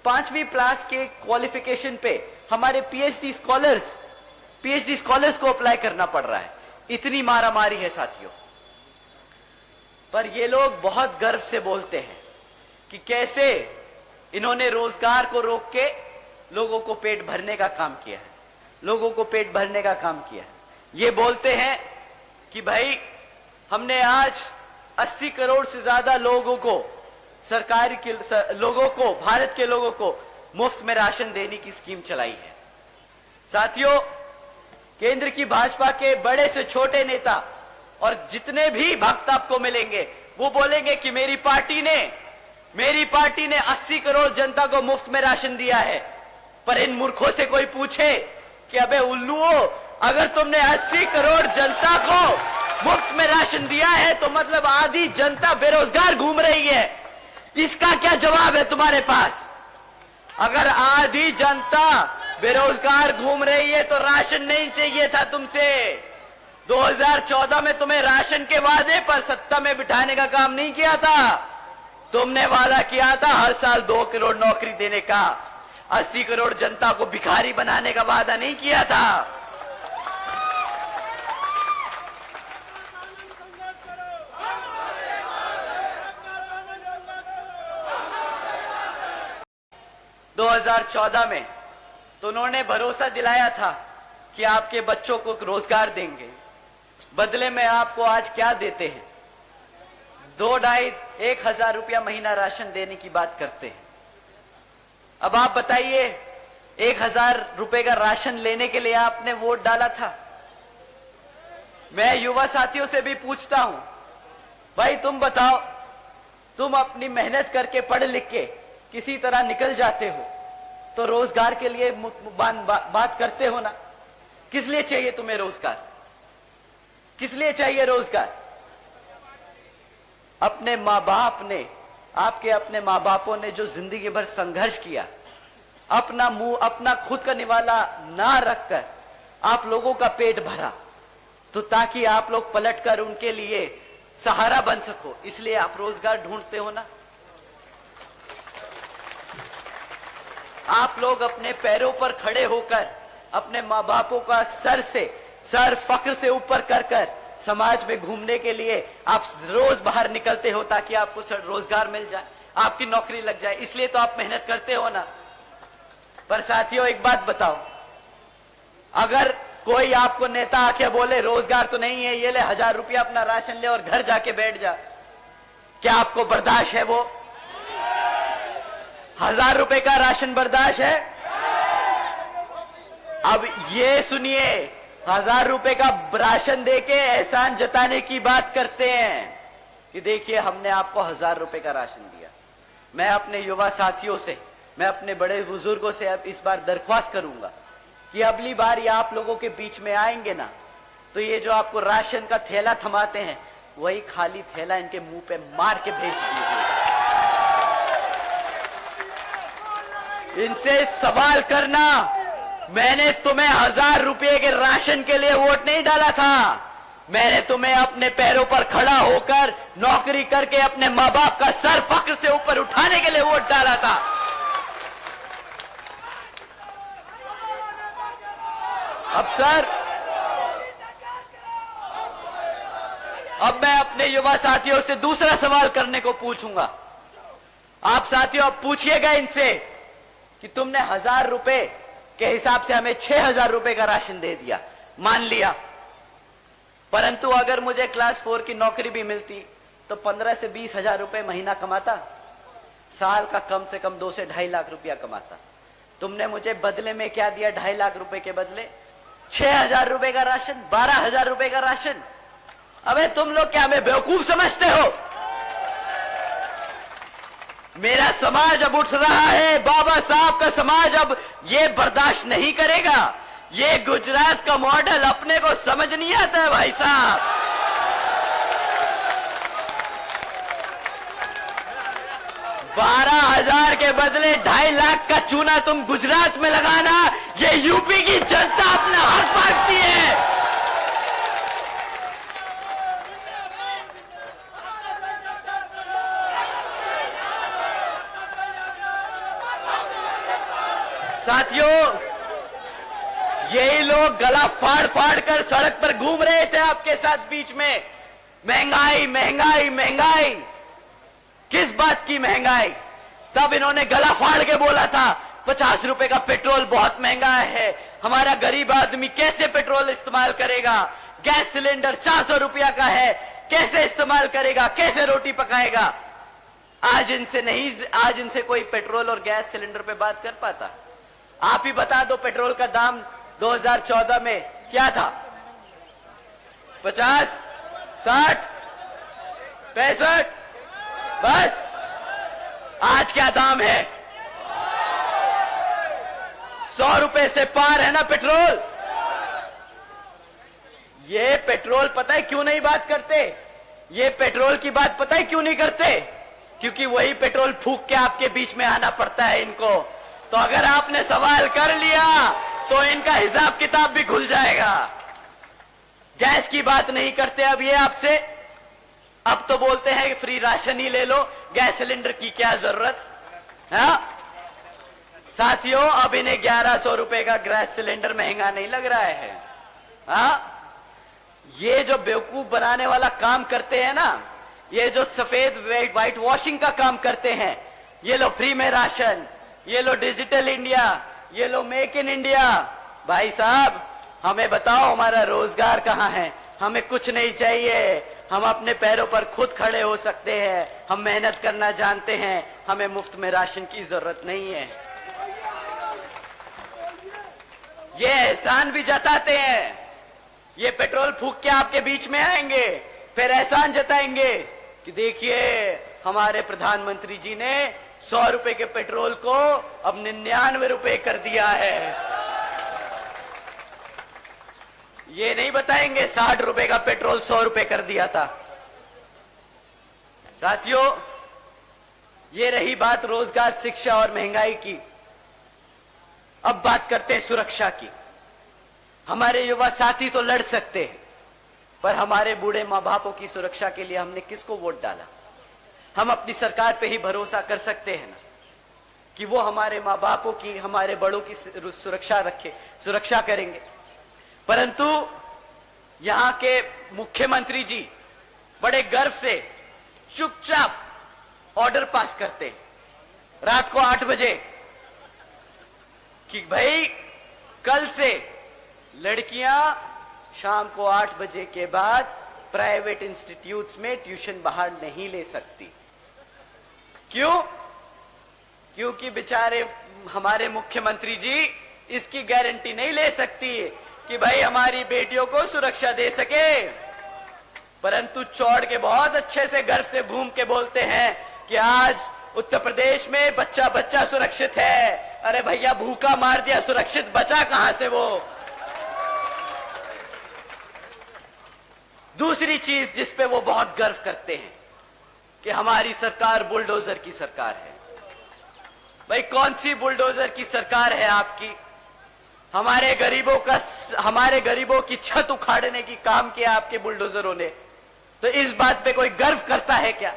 5वीं पास के क्वालिफिकेशन पे हमारे पीएचडी स्कॉलर्स को अप्लाई करना पड़ रहा है। इतनी मारामारी है साथियों। पर ये लोग बहुत गर्व से बोलते हैं कि कैसे इन्होंने रोजगार को रोक के लोगों को पेट भरने का काम किया है, लोगों को पेट भरने का काम किया है। ये बोलते हैं कि भाई हमने आज 80 करोड़ से ज्यादा लोगों को भारत के लोगों को मुफ्त में राशन देने की स्कीम चलाई है। साथियों, केंद्र की भाजपा के बड़े से छोटे नेता और जितने भी भक्त आपको मिलेंगे वो बोलेंगे कि मेरी पार्टी ने 80 करोड़ जनता को मुफ्त में राशन दिया है। पर इन मूर्खों से कोई पूछे कि अबे उल्लुओ, अगर तुमने 80 करोड़ जनता को मुफ्त में राशन दिया है तो मतलब आधी जनता बेरोजगार घूम रही है, इसका क्या जवाब है तुम्हारे पास? अगर आधी जनता बेरोजगार घूम रही है तो राशन नहीं चाहिए था तुमसे। 2014 में तुम्हें राशन के वादे पर सत्ता में बिठाने का काम नहीं किया था। तुमने वादा किया था हर साल 2 करोड़ नौकरी देने का। 80 करोड़ जनता को भिखारी बनाने का वादा नहीं किया था। – 2014 में तो उन्होंने भरोसा दिलाया था कि आपके बच्चों को रोजगार देंगे। बदले में आपको आज क्या देते हैं? 2-2,5-1,000 रुपया महीना राशन देने की बात करते हैं। अब आप बताइए, 1,000 रुपए का राशन लेने के लिए आपने वोट डाला था? मैं युवा साथियों से भी पूछता हूं, भाई तुम बताओ, तुम अपनी मेहनत करके पढ़ लिख के किसी तरह निकल जाते हो तो रोजगार के लिए बात करते हो ना? किस लिए चाहिए तुम्हें रोजगार? किस लिए चाहिए रोजगार? अपने माँ बाप ने, आपके अपने माँ बापों ने जो जिंदगी भर संघर्ष किया, अपना मुंह, अपना खुद का निवाला ना रखकर आप लोगों का पेट भरा, तो ताकि आप लोग पलटकर उनके लिए सहारा बन सको, इसलिए आप रोजगार ढूंढते हो ना? आप लोग अपने पैरों पर खड़े होकर अपने माँ बापों का सर फक्र से ऊपर कर समाज में घूमने के लिए आप रोज बाहर निकलते हो ताकि आपको रोजगार मिल जाए, आपकी नौकरी लग जाए, इसलिए तो आप मेहनत करते हो ना। पर साथियों एक बात बताओ, अगर कोई आपको नेता आके बोले रोजगार तो नहीं है, ये ले 1,000 रुपया अपना राशन ले और घर जाके बैठ जा, क्या आपको बर्दाश्त है? वो 1,000 रुपए का राशन बर्दाश्त है? अब ये सुनिए, 1,000 रुपए का राशन देके एहसान जताने की बात करते हैं कि देखिए हमने आपको 1,000 रुपए का राशन दिया। मैं अपने युवा साथियों से, मैं अपने बड़े बुजुर्गों से अब इस बार दरख्वास्त करूंगा कि अगली बार ये आप लोगों के बीच में आएंगे ना, तो ये जो आपको राशन का थैला थमाते हैं, वही खाली थैला इनके मुंह पे मार के भेज दीजिए। इनसे सवाल करना, मैंने तुम्हें 1,000 रुपए के राशन के लिए वोट नहीं डाला था, मैंने तुम्हें अपने पैरों पर खड़ा होकर नौकरी करके अपने माँ बाप का सर फक्र से ऊपर उठाने के लिए वोट डाला था। अब मैं अपने युवा साथियों से दूसरा सवाल करने को पूछूंगा। आप साथियों अब पूछिएगा इनसे कि तुमने 1,000 रुपए के हिसाब से हमें 6,000 रुपए का राशन दे दिया, मान लिया, परंतु अगर मुझे क्लास 4 की नौकरी भी मिलती तो 15 से 20,000 रुपए महीना कमाता, साल का कम से कम 2 से 2.5 लाख रुपया कमाता। तुमने मुझे बदले में क्या दिया? 2.5 लाख रुपए के बदले 6,000 रुपए का राशन, 12,000 रुपए का राशन। अबे तुम लोग क्या हमें बेवकूफ समझते हो? मेरा समाज अब उठ रहा है, बाबा साहब का समाज अब ये बर्दाश्त नहीं करेगा। ये गुजरात का मॉडल अपने को समझ नहीं आता है भाई साहब। $12,000 के बदले 2.5 लाख का चूना तुम गुजरात में लगाना, ये यूपी की जनता अपना हक मांगती है। साथियों, यही लोग गला फाड़ फाड़ कर सड़क पर घूम रहे थे आपके साथ बीच में, महंगाई महंगाई महंगाई। किस बात की महंगाई? तब इन्होंने गला फाड़ के बोला था 50 रुपए का पेट्रोल बहुत महंगा है, हमारा गरीब आदमी कैसे पेट्रोल इस्तेमाल करेगा, गैस सिलेंडर 400 रुपया का है, कैसे इस्तेमाल करेगा, कैसे रोटी पकाएगा। आज इनसे कोई पेट्रोल और गैस सिलेंडर पे बात कर पाता? आप ही बता दो, पेट्रोल का दाम 2014 में क्या था? 50, 60, 65, बस। आज क्या दाम है? 100 रुपए से पार है ना पेट्रोल। ये पेट्रोल पता है क्यों नहीं बात करते? ये पेट्रोल की बात पता है क्यों नहीं करते? क्योंकि वही पेट्रोल फूंक के आपके बीच में आना पड़ता है इनको। तो अगर आपने सवाल कर लिया तो इनका हिसाब किताब भी खुल जाएगा। गैस की बात नहीं करते अब ये आपसे, अब तो बोलते हैं फ्री राशन ही ले लो, गैस सिलेंडर की क्या जरूरत है? साथियों, अब इन्हें 1100 रुपए का गैस सिलेंडर महंगा नहीं लग रहा है। हाँ, ये जो बेवकूफ बनाने वाला काम करते हैं ना, ये जो सफेद व्हाइट वॉशिंग का काम करते हैं, ये लो फ्री में राशन, ये लो डिजिटल इंडिया, ये लो मेक इन इंडिया। भाई साहब, हमें बताओ हमारा रोजगार कहाँ है? हमें कुछ नहीं चाहिए, हम अपने पैरों पर खुद खड़े हो सकते हैं, हम मेहनत करना जानते हैं, हमें मुफ्त में राशन की जरूरत नहीं है। ये एहसान भी जताते हैं, ये पेट्रोल फूंक के आपके बीच में आएंगे, फिर एहसान जताएंगे कि देखिए हमारे प्रधानमंत्री जी ने 100 रुपए के पेट्रोल को अब 99 रुपए कर दिया है। ये नहीं बताएंगे 60 रुपए का पेट्रोल 100 रुपए कर दिया था। साथियों, ये रही बात रोजगार, शिक्षा और महंगाई की। अब बात करते हैं सुरक्षा की। हमारे युवा साथी तो लड़ सकते हैं, पर हमारे बूढ़े माँ बापों की सुरक्षा के लिए हमने किसको वोट डाला? हम अपनी सरकार पे ही भरोसा कर सकते हैं ना कि वो हमारे माँ बापों की, हमारे बड़ों की सुरक्षा करेंगे। परंतु यहां के मुख्यमंत्री जी बड़े गर्व से चुपचाप ऑर्डर पास करते हैं रात को 8 बजे कि भाई कल से लड़कियां शाम को 8 बजे के बाद प्राइवेट इंस्टीट्यूट्स में ट्यूशन बाहर नहीं ले सकती। क्यों? क्योंकि बेचारे हमारे मुख्यमंत्री जी इसकी गारंटी नहीं ले सकती कि भाई हमारी बेटियों को सुरक्षा दे सके, परंतु चौड़ के बहुत अच्छे से गर्व से घूम के बोलते हैं कि आज उत्तर प्रदेश में बच्चा बच्चा सुरक्षित है। अरे भैया, भूखा मार दिया, सुरक्षित बचा कहां से वो? दूसरी चीज जिस पे वो बहुत गर्व करते हैं कि हमारी सरकार बुलडोजर की सरकार है। भाई, कौन सी बुलडोजर की सरकार है आपकी? हमारे गरीबों की छत उखाड़ने की काम किया आपके बुलडोजरों ने। तो इस बात पे कोई गर्व करता है क्या?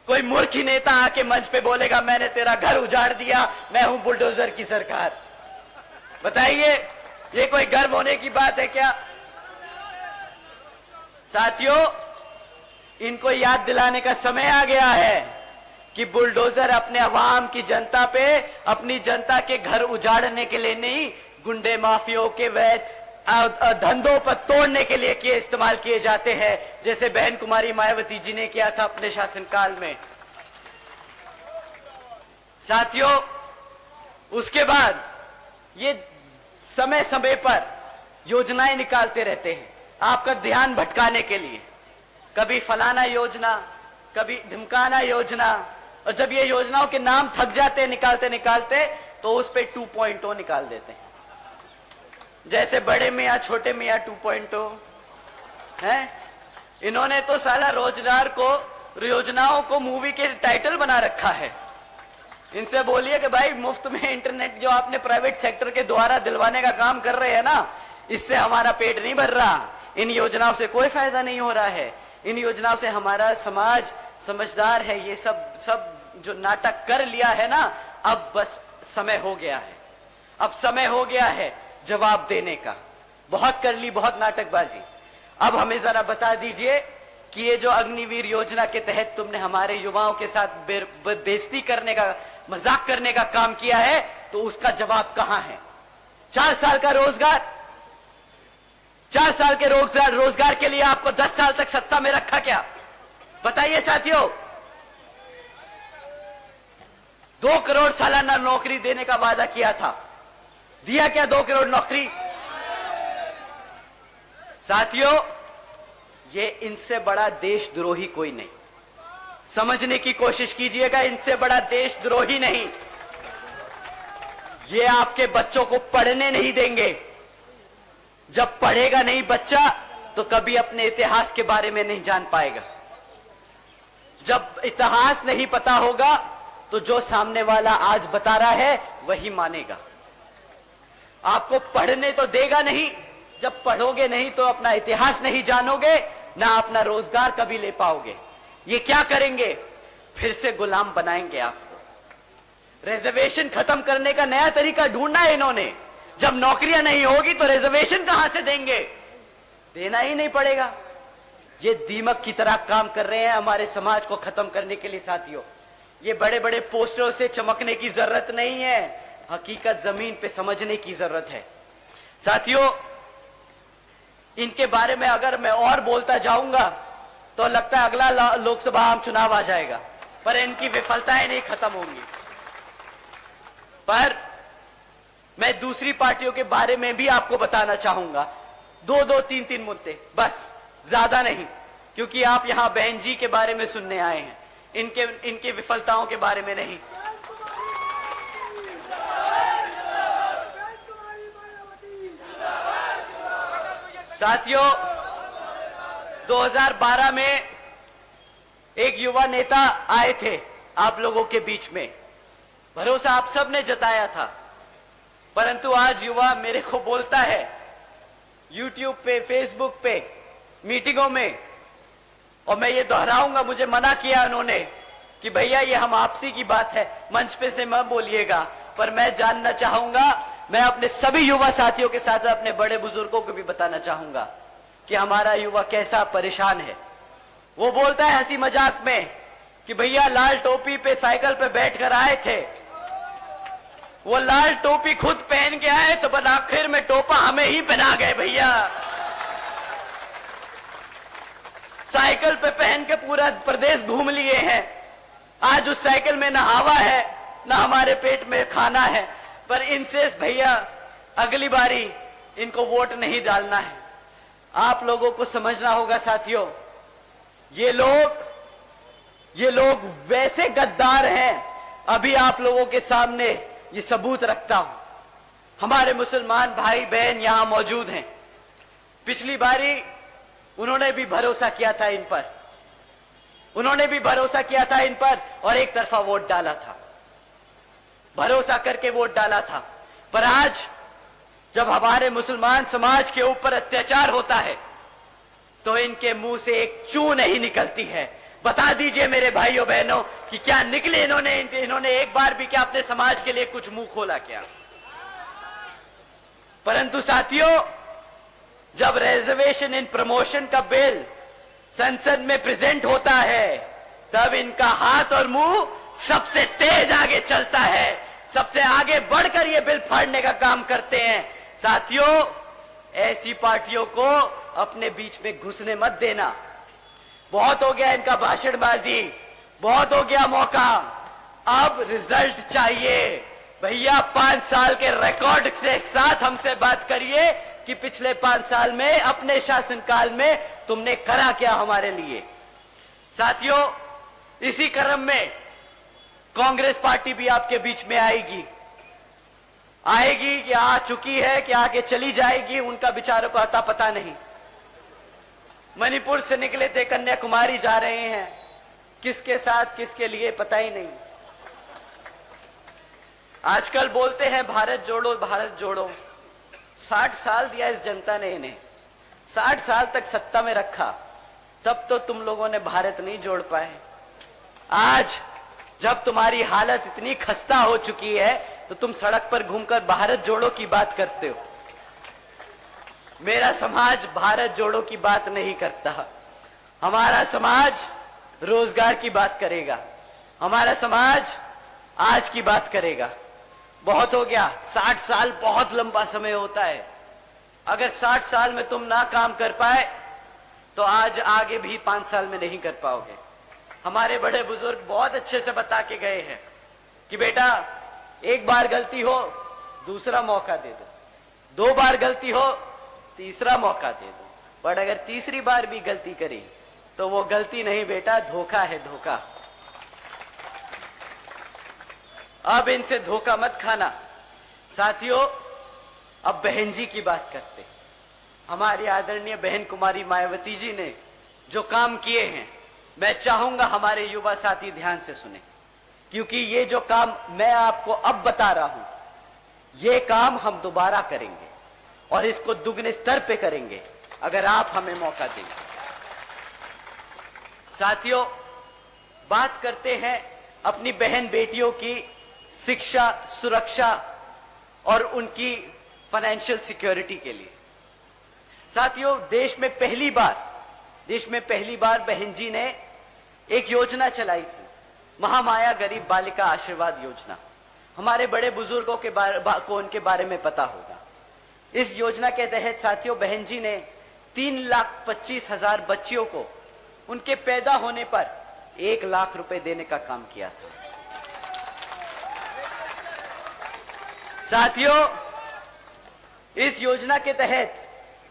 कोई मूर्खी नेता आके मंच पे बोलेगा मैंने तेरा घर उजाड़ दिया, मैं हूं बुलडोजर की सरकार? बताइए, ये कोई गर्व होने की बात है क्या? साथियों, इनको याद दिलाने का समय आ गया है कि बुलडोजर अपने अवाम की जनता पे, अपनी जनता के घर उजाड़ने के लिए नहीं, गुंडे माफियों के वैध धंधों पर तोड़ने के लिए इस्तेमाल किए जाते हैं, जैसे बहन कुमारी मायावती जी ने किया था अपने शासनकाल में। साथियों, उसके बाद ये समय समय पर योजनाएं निकालते रहते हैं आपका ध्यान भटकाने के लिए। कभी फलाना योजना, कभी ढिमकाना योजना, और जब ये योजनाओं के नाम थक जाते हैं निकालते निकालते, तो उस पे 2.0 निकाल देते हैं, जैसे बड़े मियाँ छोटे मियाँ 2.0 है। इन्होंने तो साला रोजगार को, योजनाओं को मूवी के टाइटल बना रखा है। इनसे बोलिए कि भाई मुफ्त में इंटरनेट जो आपने प्राइवेट सेक्टर के द्वारा दिलवाने का काम कर रहे हैं ना, इससे हमारा पेट नहीं भर रहा, इन योजनाओं से कोई फायदा नहीं हो रहा है, इन योजनाओं से हमारा समाज समझदार है। ये सब जो नाटक कर लिया है ना, अब बस समय हो गया है, अब समय हो गया है जवाब देने का। बहुत कर ली, बहुत नाटकबाजी। अब हमें जरा बता दीजिए कि ये जो अग्निवीर योजना के तहत तुमने हमारे युवाओं के साथ बेइज्जती करने का, मजाक करने का काम किया है, तो उसका जवाब कहां है? 4 साल का रोजगार, 4 साल के रोजगार के लिए आपको 10 साल तक सत्ता में रखा क्या? बताइए साथियों। 2 करोड़ सालाना नौकरी देने का वादा किया था, दिया क्या 2 करोड़ नौकरी? साथियों, ये इनसे बड़ा देशद्रोही कोई नहीं। समझने की कोशिश कीजिएगा, इनसे बड़ा देशद्रोही नहीं। ये आपके बच्चों को पढ़ने नहीं देंगे। जब पढ़ेगा नहीं बच्चा, तो कभी अपने इतिहास के बारे में नहीं जान पाएगा। जब इतिहास नहीं पता होगा, तो जो सामने वाला आज बता रहा है वही मानेगा। आपको पढ़ने तो देगा नहीं, जब पढ़ोगे नहीं तो अपना इतिहास नहीं जानोगे, ना अपना रोजगार कभी ले पाओगे। ये क्या करेंगे? फिर से गुलाम बनाएंगे आपको। रिजर्वेशन खत्म करने का नया तरीका ढूंढना है इन्होंने। जब नौकरियां नहीं होगी तो रिजर्वेशन कहां से देंगे? देना ही नहीं पड़ेगा। ये दीमक की तरह काम कर रहे हैं हमारे समाज को खत्म करने के लिए। साथियों, ये बड़े बड़े पोस्टरों से चमकने की जरूरत नहीं है, हकीकत जमीन पे समझने की जरूरत है। साथियों, इनके बारे में अगर मैं और बोलता जाऊंगा तो लगता है अगला लोकसभा आम चुनाव आ जाएगा, पर इनकी विफलताएं नहीं खत्म होंगी। पर मैं दूसरी पार्टियों के बारे में भी आपको बताना चाहूंगा, दो तीन मुद्दे बस, ज्यादा नहीं, क्योंकि आप यहां बहन जी के बारे में सुनने आए हैं, इनके विफलताओं के बारे में नहीं। साथियों, 2012 में एक युवा नेता आए थे आप लोगों के बीच में, भरोसा आप सब ने जताया था, परंतु आज युवा मेरे को बोलता है YouTube पे, Facebook पे, मीटिंगों में, और मैं ये दोहराऊंगा, मुझे मना किया उन्होंने कि भैया ये हम आपसी की बात है, मंच पे से मत बोलिएगा, पर मैं जानना चाहूंगा, मैं अपने सभी युवा साथियों के साथ अपने बड़े बुजुर्गों को भी बताना चाहूंगा कि हमारा युवा कैसा परेशान है। वो बोलता है हंसी मजाक में कि भैया लाल टोपी पे साइकिल पे बैठकर आए थे, वो लाल टोपी खुद पहन के आए तो बस आखिर में टोपा हमें ही पहना गए भैया। साइकिल पे पहन के पूरा प्रदेश घूम लिए हैं, आज उस साइकिल में ना हवा है ना हमारे पेट में खाना है, पर इनसे भैया अगली बारी इनको वोट नहीं डालना है। आप लोगों को समझना होगा साथियों, ये लोग वैसे गद्दार हैं, अभी आप लोगों के सामने ये सबूत रखता हूं। हमारे मुसलमान भाई बहन यहां मौजूद हैं, पिछली बारी उन्होंने भी भरोसा किया था इन पर, और एक तरफा वोट डाला था, भरोसा करके वोट डाला था। पर आज जब हमारे मुसलमान समाज के ऊपर अत्याचार होता है तो इनके मुंह से एक चू नहीं निकलती है। बता दीजिए मेरे भाइयों बहनों कि क्या निकले इन्होंने एक बार भी क्या अपने समाज के लिए कुछ मुंह खोला क्या? परंतु साथियों, जब रिजर्वेशन इन प्रमोशन का बिल संसद में प्रेजेंट होता है तब इनका हाथ और मुंह सबसे तेज आगे चलता है, सबसे आगे बढ़कर ये बिल फाड़ने का काम करते हैं। साथियों, ऐसी पार्टियों को अपने बीच में घुसने मत देना। बहुत हो गया इनका भाषणबाजी, बहुत हो गया मौका, अब रिजल्ट चाहिए भैया। 5 साल के रिकॉर्ड के साथ हमसे बात करिए कि पिछले 5 साल में अपने शासनकाल में तुमने करा क्या हमारे लिए। साथियों, इसी क्रम में कांग्रेस पार्टी भी आपके बीच में आएगी कि आ चुकी है कि आगे चली जाएगी, उनका बेचारों को अता पता नहीं। मणिपुर से निकले थे, कन्याकुमारी जा रहे हैं, किसके साथ किसके लिए पता ही नहीं। आजकल बोलते हैं भारत जोड़ो भारत जोड़ो। 60 साल दिया इस जनता ने इन्हें, 60 साल तक सत्ता में रखा, तब तो तुम लोगों ने भारत नहीं जोड़ पाए। आज जब तुम्हारी हालत इतनी खस्ता हो चुकी है तो तुम सड़क पर घूमकर भारत जोड़ो की बात करते हो। मेरा समाज भारत जोड़ो की बात नहीं करता, हमारा समाज रोजगार की बात करेगा, हमारा समाज आज की बात करेगा। बहुत हो गया, 60 साल बहुत लंबा समय होता है। अगर 60 साल में तुम ना काम कर पाए तो आज आगे भी 5 साल में नहीं कर पाओगे। हमारे बड़े बुजुर्ग बहुत अच्छे से बता के गए हैं कि बेटा, एक बार गलती हो दूसरा मौका दे दो, 2 बार गलती हो तीसरा मौका दे दो, पर अगर तीसरी बार भी गलती करी तो वो गलती नहीं बेटा, धोखा है, धोखा। अब इनसे धोखा मत खाना। साथियों, अब बहन जी की बात करते। हमारी आदरणीय बहन कुमारी मायावती जी ने जो काम किए हैं, मैं चाहूंगा हमारे युवा साथी ध्यान से सुने, क्योंकि ये जो काम मैं आपको अब बता रहा हूं, ये काम हम दोबारा करेंगे और इसको दुगने स्तर पे करेंगे अगर आप हमें मौका देंगे। साथियों, बात करते हैं अपनी बहन बेटियों की शिक्षा, सुरक्षा और उनकी फाइनेंशियल सिक्योरिटी के लिए। साथियों, देश में पहली बार बहन जी ने एक योजना चलाई थी, महामाया गरीब बालिका आशीर्वाद योजना। हमारे बड़े बुजुर्गों के को उनके बारे में पता होगा। इस योजना के तहत साथियों, बहन जी ने 3,25,000 बच्चियों को उनके पैदा होने पर 1 लाख रुपए देने का काम किया था। साथियों, इस योजना के तहत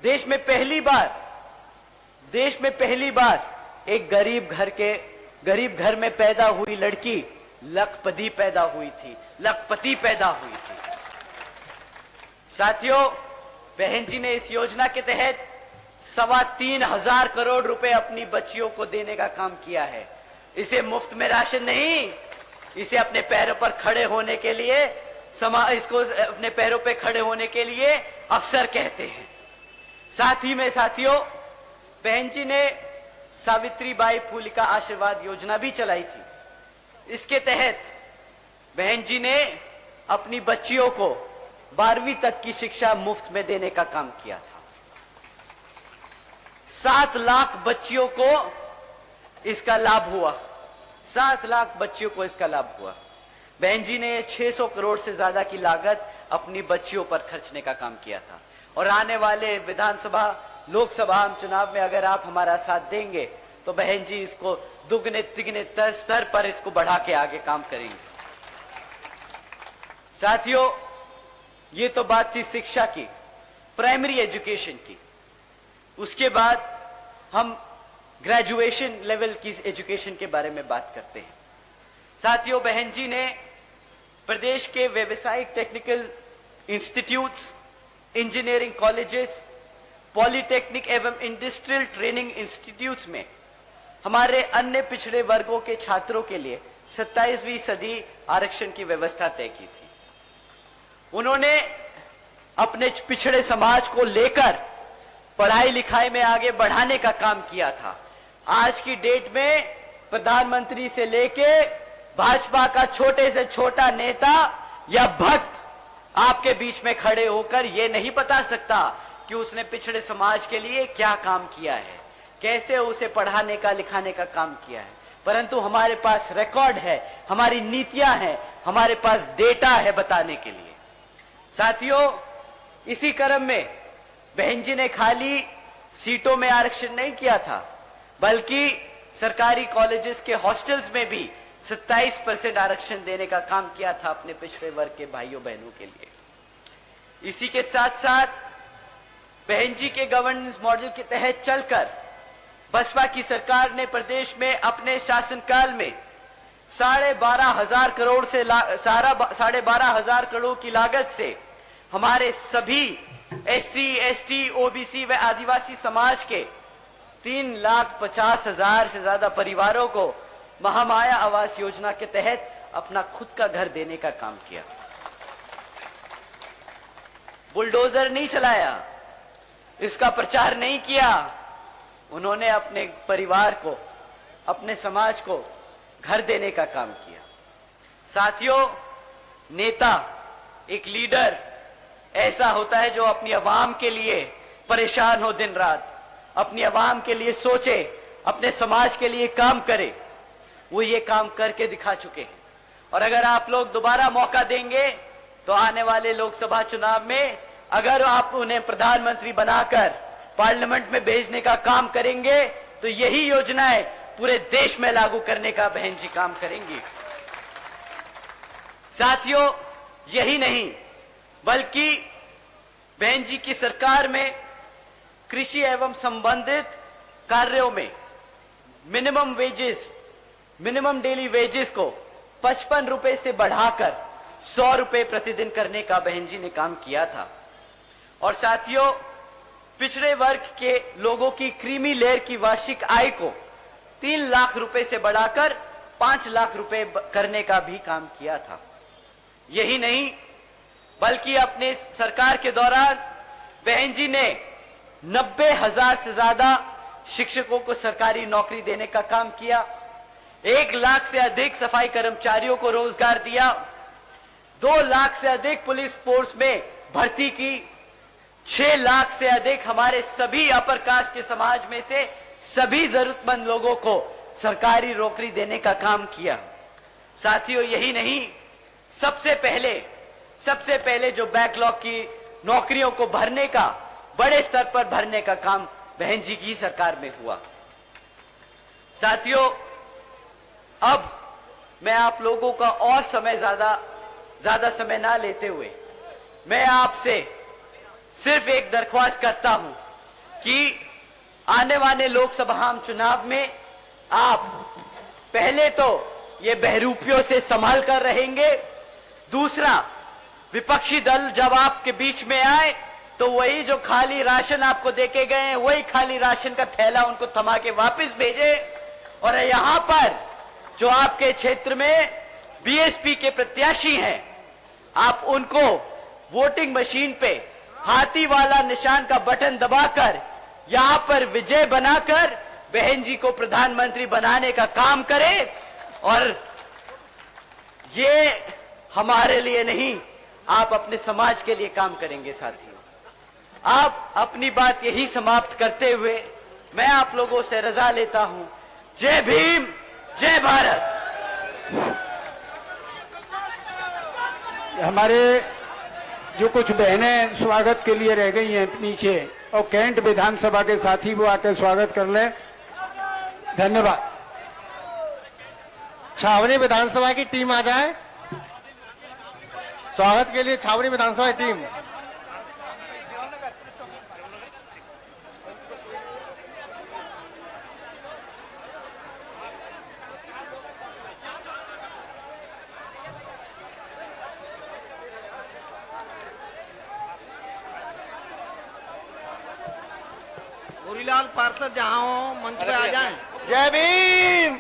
देश में पहली बार एक गरीब घर में पैदा हुई लड़की लखपति पैदा हुई थी। साथियों, बहन जी ने इस योजना के तहत 3,25,000 करोड़ रुपए अपनी बच्चियों को देने का काम किया है। इसे मुफ्त में राशन नहीं, इसे अपने पैरों पर खड़े होने के लिए इसको अपने पैरों पे खड़े होने के लिए अवसर कहते हैं। साथ ही में साथियों, बहन जी ने सावित्रीबाई फुले का आशीर्वाद योजना भी चलाई थी। इसके तहत बहन जी ने अपनी बच्चियों को 12वीं तक की शिक्षा मुफ्त में देने का काम किया था। 7 लाख बच्चियों को इसका लाभ हुआ। 7 लाख बच्चियों को इसका लाभ हुआ। बहन जी ने 600 करोड़ से ज्यादा की लागत अपनी बच्चियों पर खर्चने का काम किया था। और आने वाले विधानसभा, लोकसभा चुनाव में अगर आप हमारा साथ देंगे तो बहन जी इसको दुगने तिगने स्तर पर इसको बढ़ा के आगे काम करेंगे। साथियों, ये तो बात थी शिक्षा की, प्राइमरी एजुकेशन की। उसके बाद हम ग्रेजुएशन लेवल की एजुकेशन के बारे में बात करते हैं। साथियों, बहन जी ने प्रदेश के व्यावसायिक technical institutes, engineering colleges, polytechnic एवं इंडस्ट्रियल ट्रेनिंग इंस्टीट्यूट्स में हमारे अन्य पिछड़े वर्गों के छात्रों के लिए 27वीं सदी आरक्षण की व्यवस्था तय की थी। उन्होंने अपने पिछड़े समाज को लेकर पढ़ाई लिखाई में आगे बढ़ाने का काम किया था। आज की डेट में प्रधानमंत्री से लेके भाजपा का छोटे से छोटा नेता या भक्त आपके बीच में खड़े होकर यह नहीं बता सकता कि उसने पिछड़े समाज के लिए क्या काम किया है, कैसे उसे पढ़ाने का लिखाने का काम किया है। परंतु हमारे पास रिकॉर्ड है, हमारी नीतियां हैं, हमारे पास डेटा है बताने के लिए। साथियों, इसी क्रम में बहन जी ने खाली सीटों में आरक्षण नहीं किया था, बल्कि सरकारी कॉलेजेस के हॉस्टल्स में भी 27% आरक्षण देने का काम किया था अपने पिछड़े वर्ग के भाइयों बहनों के लिए। इसी के साथ साथ बहन जी के गवर्नेंस मॉडल के तहत चलकर बसपा की सरकार ने प्रदेश में अपने शासनकाल में 12,500 करोड़ से 12,500 करोड़ की लागत से हमारे सभी SC, ST, OBC व आदिवासी समाज के 3,50,000 से ज्यादा परिवारों को महामाया आवास योजना के तहत अपना खुद का घर देने का काम किया। बुलडोजर नहीं चलाया, इसका प्रचार नहीं किया। उन्होंने अपने परिवार को, अपने समाज को घर देने का काम किया। साथियों, नेता, एक लीडर ऐसा होता है जो अपनी आवाम के लिए परेशान हो, दिन रात अपनी आवाम के लिए सोचे, अपने समाज के लिए काम करे। वो ये काम करके दिखा चुके हैं। और अगर आप लोग दोबारा मौका देंगे तो आने वाले लोकसभा चुनाव में अगर आप उन्हें प्रधानमंत्री बनाकर पार्लियामेंट में भेजने का काम करेंगे तो यही योजनाएं पूरे देश में लागू करने का बहन जी काम करेंगी। साथियों, यही नहीं बल्कि बहन जी की सरकार में कृषि एवं संबंधित कार्यों में मिनिमम डेली वेजेस को 55 रुपए से बढ़ाकर 100 रुपए प्रतिदिन करने का बहन जी ने काम किया था। और साथियों, पिछड़े वर्ग के लोगों की क्रीमी लेयर की वार्षिक आय को 3 लाख रुपए से बढ़ाकर 5 लाख रुपए करने का भी काम किया था। यही नहीं बल्कि अपने सरकार के दौरान बहन जी ने 90,000 से ज्यादा शिक्षकों को सरकारी नौकरी देने का काम किया। 1 लाख से अधिक सफाई कर्मचारियों को रोजगार दिया। 2 लाख से अधिक पुलिस फोर्स में भर्ती की, 6 लाख से अधिक हमारे सभी अपर कास्ट के समाज में से सभी जरूरतमंद लोगों को सरकारी नौकरी देने का काम किया। साथियों, यही नहीं, सबसे पहले जो बैकलॉग की नौकरियों को भरने का, बड़े स्तर पर भरने का काम बहन जी की सरकार में हुआ। साथियों, अब मैं आप लोगों का और ज्यादा समय ना लेते हुए मैं आपसे सिर्फ एक दरख्वास्त करता हूं कि आने वाले लोकसभा चुनाव में आप पहले तो ये बहरूपियों से संभाल कर रहेंगे, दूसरा विपक्षी दल जब आपके बीच में आए तो वही जो खाली राशन आपको देके गए हैं, वही खाली राशन का थैला उनको थमा के वापस भेजे, और यहां पर जो आपके क्षेत्र में बीएसपी के प्रत्याशी हैं, आप उनको वोटिंग मशीन पे हाथी वाला निशान का बटन दबाकर यहां पर विजय बनाकर बहन जी को प्रधानमंत्री बनाने का काम करें। और ये हमारे लिए नहीं, आप अपने समाज के लिए काम करेंगे। साथियों, आप अपनी बात यही समाप्त करते हुए मैं आप लोगों से रजा लेता हूं। जय भीम, जय भारत। हमारे जो कुछ बहनें स्वागत के लिए रह गई हैं नीचे, और कैंट विधानसभा के साथी वो आकर स्वागत कर लें। धन्यवाद। छावनी विधानसभा की टीम आ जाए स्वागत के लिए। छावनी विधानसभा की टीम। गोरीलाल पार्षद जहां हो मंच पे आ जाएं। जय भीम।